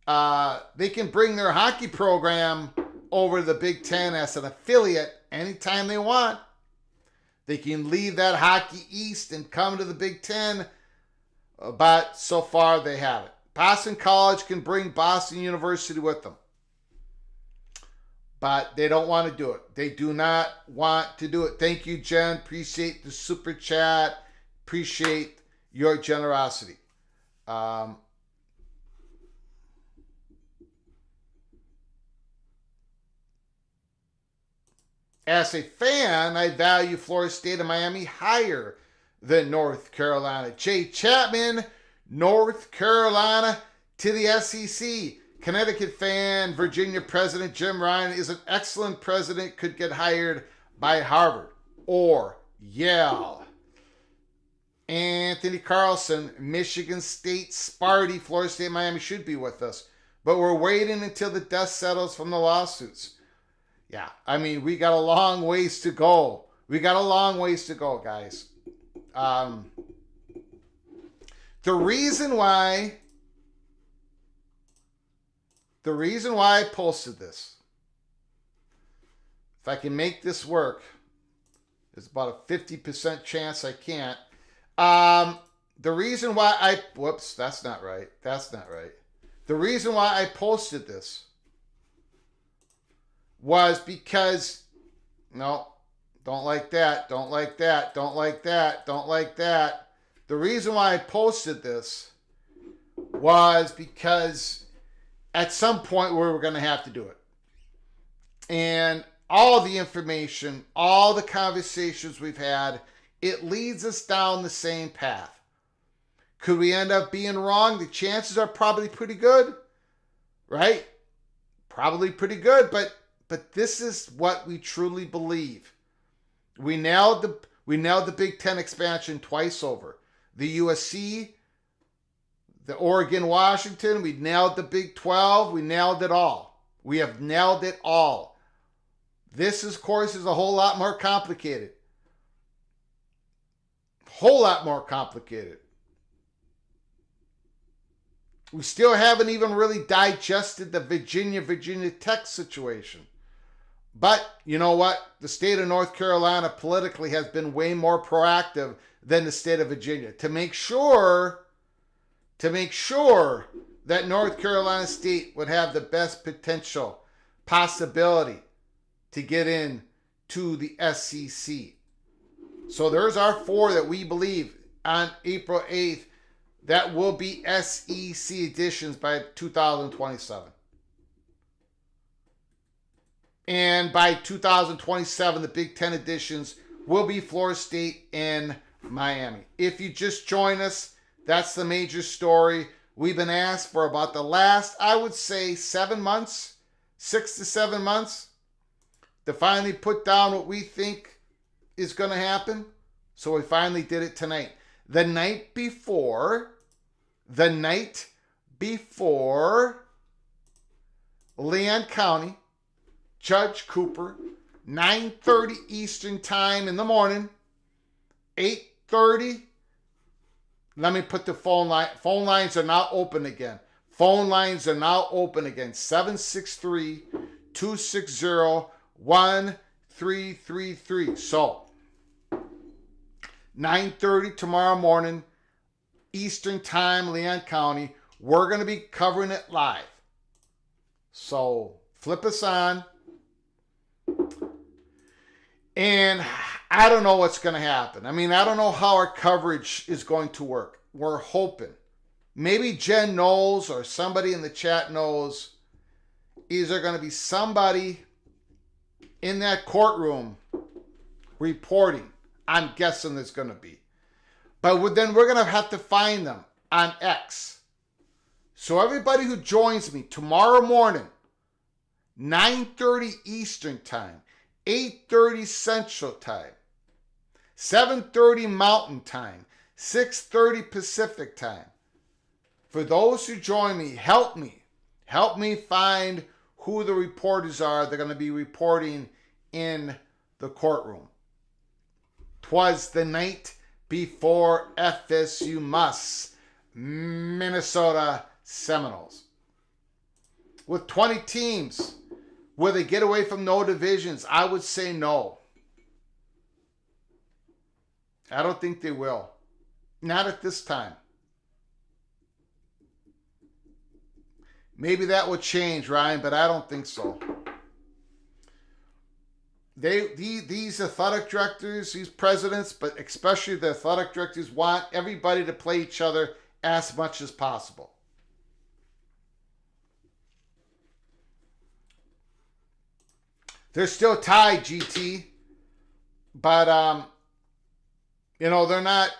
they can bring their hockey program over to the Big Ten as an affiliate anytime they want. They can leave that hockey east and come to the Big Ten, but so far they haven't. Boston College can bring Boston University with them, but they don't want to do it. They do not want to do it. Thank you, Jen. Appreciate the super chat. Appreciate your generosity. As a fan, I value Florida State and Miami higher than North Carolina. Jay Chapman, North Carolina to the SEC. Connecticut fan, Virginia President Jim Ryan is an excellent president, could get hired by Harvard or Yale. Anthony Carlson, Michigan State, Sparty, Florida State, Miami should be with us. But we're waiting until the dust settles from the lawsuits. Yeah, I mean, we got a long ways to go. We got a long ways to go, guys. The reason why I posted this, if I can make this work, there's about a 50% chance I can't. The reason why I, whoops, that's not right. The reason why I posted this was because, no, don't like that. The reason why I posted this was because at some point we were going to have to do it. And all the information, all the conversations we've had, it leads us down the same path. Could we end up being wrong? The chances are probably pretty good, right? Probably pretty good, but this is what we truly believe. We nailed the Big Ten expansion twice over. The USC, the Oregon, Washington, we nailed the Big 12. We nailed it all. We have nailed it all. This, of course, is a whole lot more complicated. Whole lot more complicated. We still haven't even really digested the Virginia Tech situation. But you know what? The state of North Carolina politically has been way more proactive than the state of Virginia to make sure that North Carolina State would have the best potential possibility to get in to the SEC. So there's our 4 that we believe on April 8th that will be SEC editions by 2027. And by 2027, the Big Ten editions will be Florida State and Miami. If you just join us, that's the major story. We've been asked for about the last, I would say, 7 months, 6 to 7 months, to finally put down what we think is going to happen. So we finally did it tonight. The night before Leon County, Judge Cooper, 9:30 Eastern time in the morning, 8:30. Let me put the phone line. Phone lines are now open again. 763-260-1333. So 9:30 tomorrow morning, Eastern time, Leon County. We're going to be covering it live. So flip us on. And I don't know what's going to happen. I mean, I don't know how our coverage is going to work. We're hoping. Maybe Jen knows or somebody in the chat knows. Is there going to be somebody in that courtroom reporting? I'm guessing there's going to be. But then we're going to have to find them on X. So everybody who joins me tomorrow morning, 9:30 Eastern time, 8:30 Central time, 7:30 Mountain time, 6:30 Pacific time. For those who join me, help me find who the reporters are. They're going to be reporting in the courtroom. 'Twas the night before FSU Minnesota Seminoles. With 20 teams, will they get away from no divisions? I would say no. I don't think they will. Not at this time. Maybe that will change, Ryan, but I don't think so. These athletic directors, these presidents, but especially the athletic directors, want everybody to play each other as much as possible. They're still tied, GT, but they're not.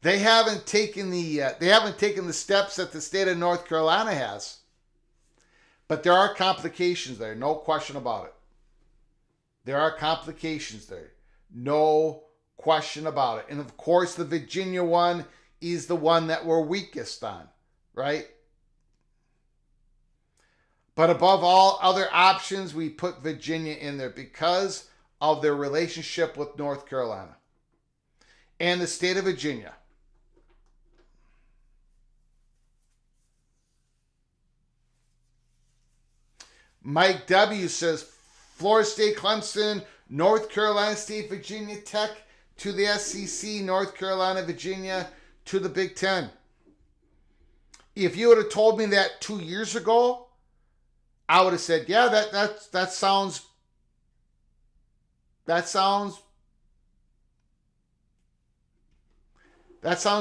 They haven't taken the steps that the state of North Carolina has. But there are complications there, no question about it. There are complications there, no question about it. And of course, the Virginia one is the one that we're weakest on, right? But above all other options, we put Virginia in there because of their relationship with North Carolina and the state of Virginia. Mike W. says, Florida State, Clemson, North Carolina State, Virginia Tech to the SEC, North Carolina, Virginia to the Big Ten. If you would have told me that 2 years ago, I would have said, yeah, that sounds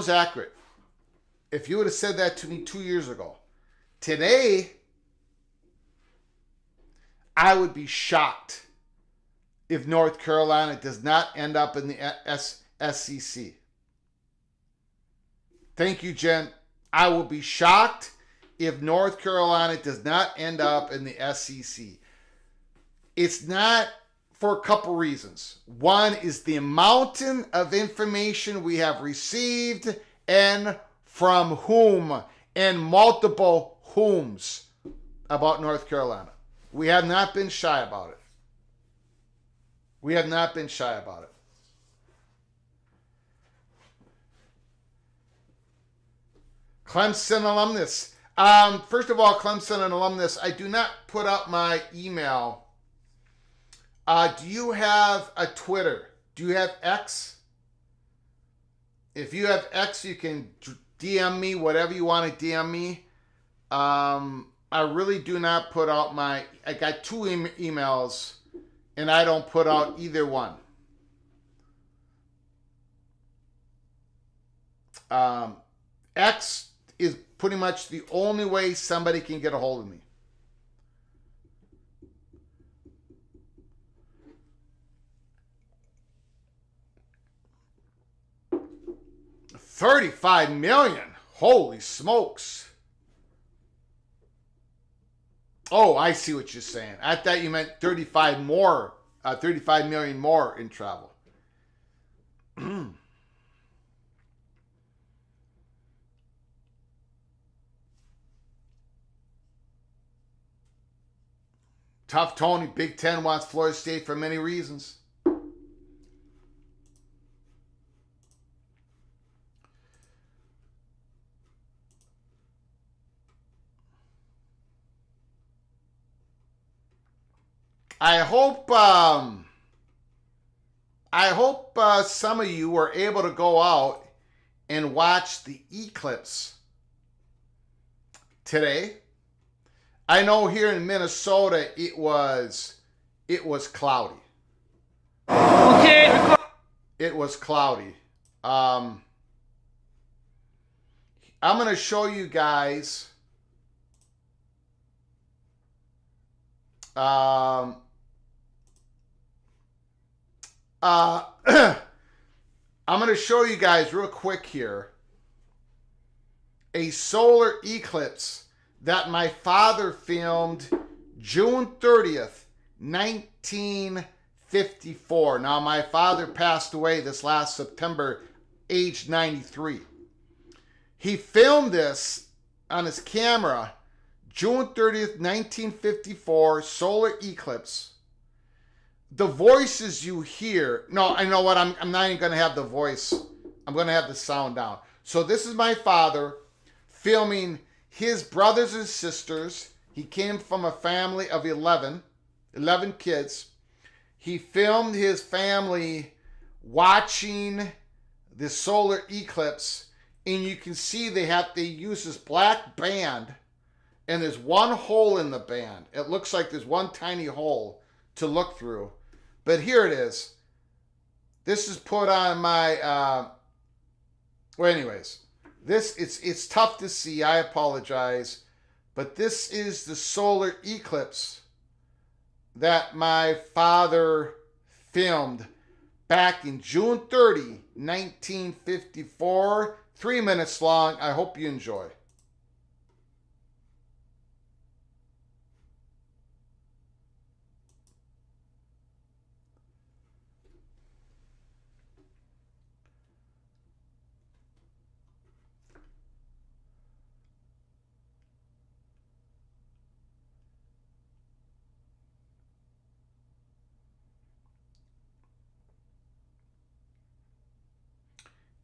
accurate. If you would have said that to me 2 years ago. Today, I would be shocked if North Carolina does not end up in the SEC. Thank you, Jen. I will be shocked if North Carolina does not end up in the SEC. It's not for a couple reasons. One is the mountain of information we have received and from whom, and multiple whoms about North Carolina. We have not been shy about it. We have not been shy about it. Clemson alumnus. First of all, Clemson and alumnus, I do not put up my email. Do you have a Twitter? Do you have X? If you have X, you can DM me whatever you want to DM me. I really do not put out I got two emails, and I don't put out either one. X is pretty much the only way somebody can get a hold of me. $35 million. Holy smokes. Oh, I see what you're saying. I thought you meant 35 million more in travel. Tough Tony, Big Ten wants Florida State for many reasons. I hope some of you were able to go out and watch the eclipse today. I know here in Minnesota it was cloudy. Okay. It was cloudy. I'm going to show you guys I'm going to show you guys real quick here a solar eclipse that my father filmed June 30th, 1954. Now, my father passed away this last September, aged 93. He filmed this on his camera, June 30th, 1954, solar eclipse. The voices you hear, no, I know what, I'm not even going to have the voice. I'm going to have the sound down. So this is my father filming his brothers and sisters. He came from a family of 11 kids. He filmed his family watching the solar eclipse, and you can see they use this black band, and there's one hole in the band. It looks like there's one tiny hole to look through. But here it is. This is put on my well, anyways. This it's tough to see. I apologize. But this is the solar eclipse that my father filmed back in June 30, 1954. 3 minutes long. I hope you enjoy.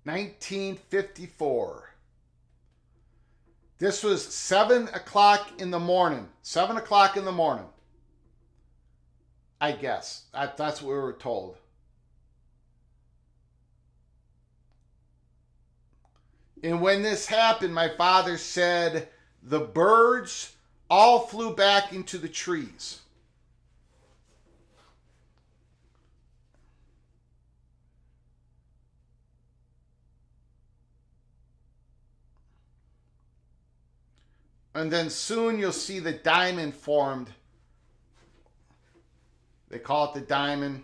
$1954. This was 7 o'clock in the morning. 7 o'clock in the morning. I guess. That's what we were told. And when this happened, my father said the birds all flew back into the trees. And then soon you'll see the diamond formed. They call it the diamond.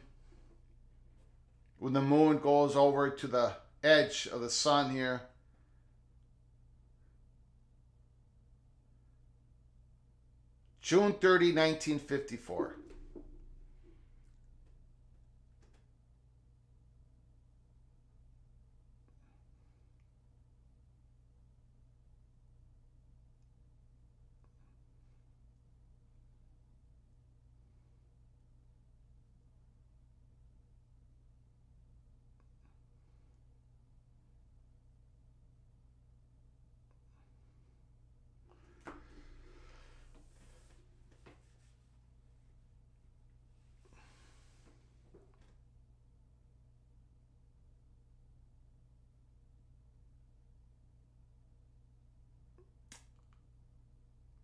When the moon goes over to the edge of the sun here. June 30, 1954.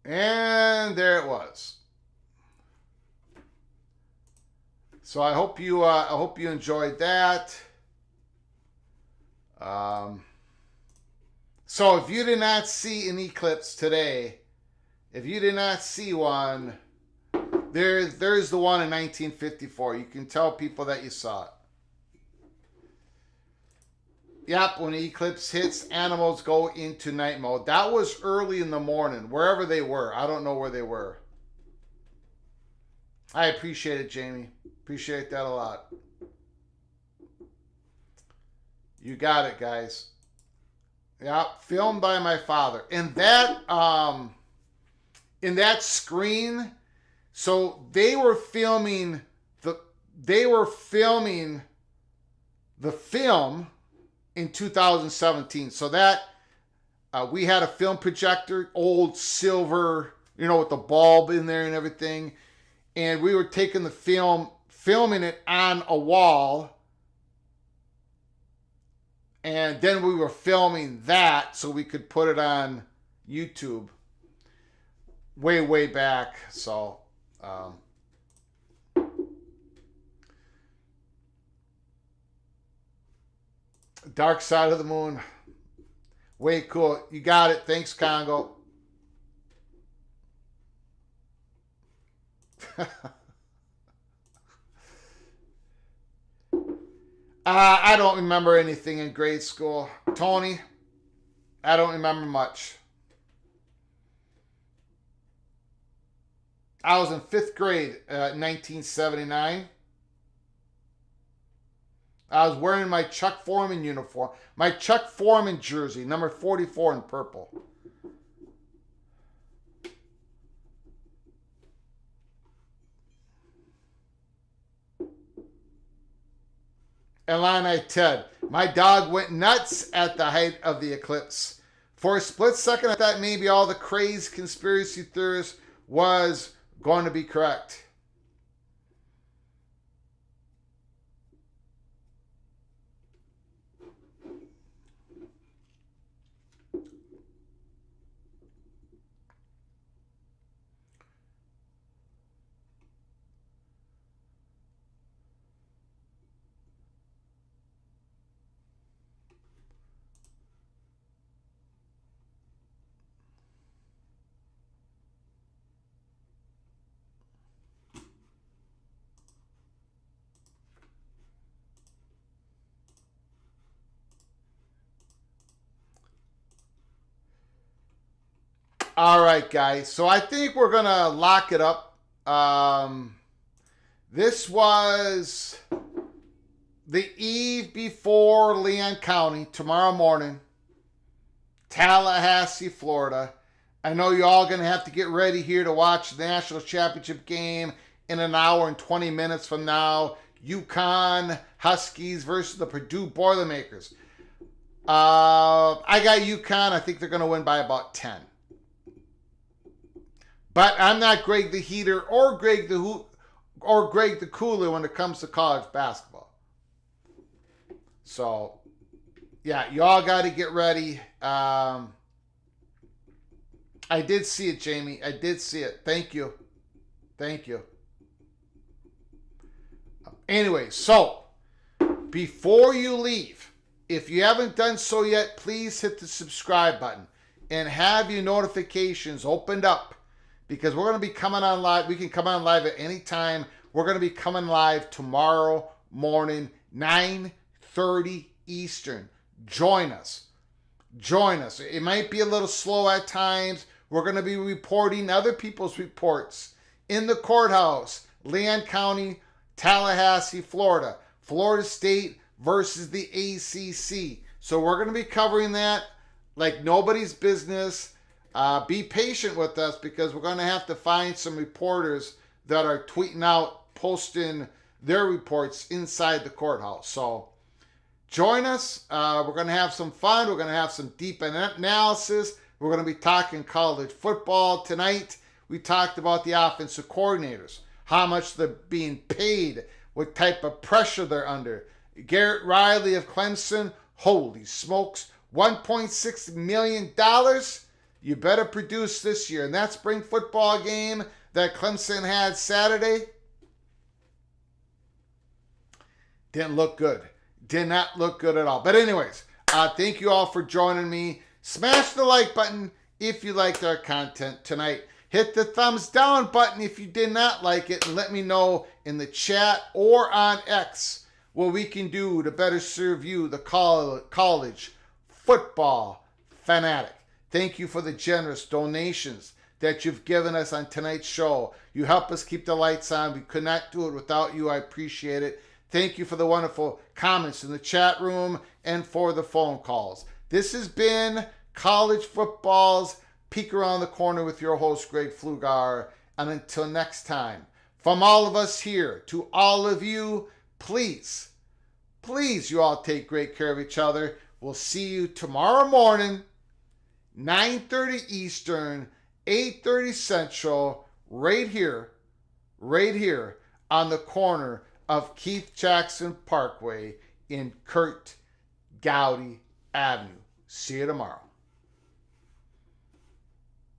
And there it was. So I hope you enjoyed that. So if you did not see an eclipse today, if you did not see one, there's the one in 1954. You can tell people that you saw it. Yep, when the eclipse hits, animals go into night mode. That was early in the morning, wherever they were. I don't know where they were. I appreciate it, Jamie. Appreciate that a lot. You got it, guys. Yep, filmed by my father. And that, in that screen, so they were filming the film in 2017. So that we had a film projector, old silver, with the bulb in there and everything. And we were taking the film, filming it on a wall. And then we were filming that so we could put it on YouTube way, way back. So, Dark Side of the Moon. Way cool. You got it. Thanks, Congo. I don't remember anything in grade school. Tony, I don't remember much. I was in 5th grade, 1979. I was wearing my Chuck Foreman uniform. My Chuck Foreman jersey, number 44 in purple. Illini Ted. My dog went nuts at the height of the eclipse. For a split second, I thought maybe all the crazed conspiracy theorists was going to be correct. All right, guys. So I think we're going to lock it up. This was the eve before Leon County, tomorrow morning, Tallahassee, Florida. I know you're all going to have to get ready here to watch the national championship game in an hour and 20 minutes from now. UConn Huskies versus the Purdue Boilermakers. I got UConn. I think they're going to win by about 10. But I'm not Greg the Heater or Greg the Cooler when it comes to college basketball. So, yeah, you all got to get ready. I did see it, Jamie. I did see it. Thank you. Thank you. Anyway, so before you leave, if you haven't done so yet, please hit the subscribe button and have your notifications opened up. Because we're going to be coming on live. We can come on live at any time. We're going to be coming live tomorrow morning, 9:30 Eastern. Join us. Join us. It might be a little slow at times. We're going to be reporting other people's reports in the courthouse. Leon County, Tallahassee, Florida. Florida State versus the ACC. So we're going to be covering that like nobody's business. Be patient with us because we're going to have to find some reporters that are tweeting out, posting their reports inside the courthouse. So join us. We're going to have some fun. We're going to have some deep analysis. We're going to be talking college football tonight. We talked about the offensive coordinators, how much they're being paid, what type of pressure they're under. Garrett Riley of Clemson, holy smokes, $1.6 million. You better produce this year. And that spring football game that Clemson had Saturday didn't look good. Did not look good at all. But anyways, thank you all for joining me. Smash the like button if you liked our content tonight. Hit the thumbs down button if you did not like it, and let me know in the chat or on X what we can do to better serve you, the college football fanatic. Thank you for the generous donations that you've given us on tonight's show. You help us keep the lights on. We could not do it without you. I appreciate it. Thank you for the wonderful comments in the chat room and for the phone calls. This has been College Football's Peek Around the Corner with your host, Greg Flugar. And until next time, from all of us here to all of you, please, you all take great care of each other. We'll see you tomorrow morning, 9:30 Eastern, 8:30 Central, right here on the corner of Keith Jackson Parkway in Kurt Gowdy Avenue. See you tomorrow.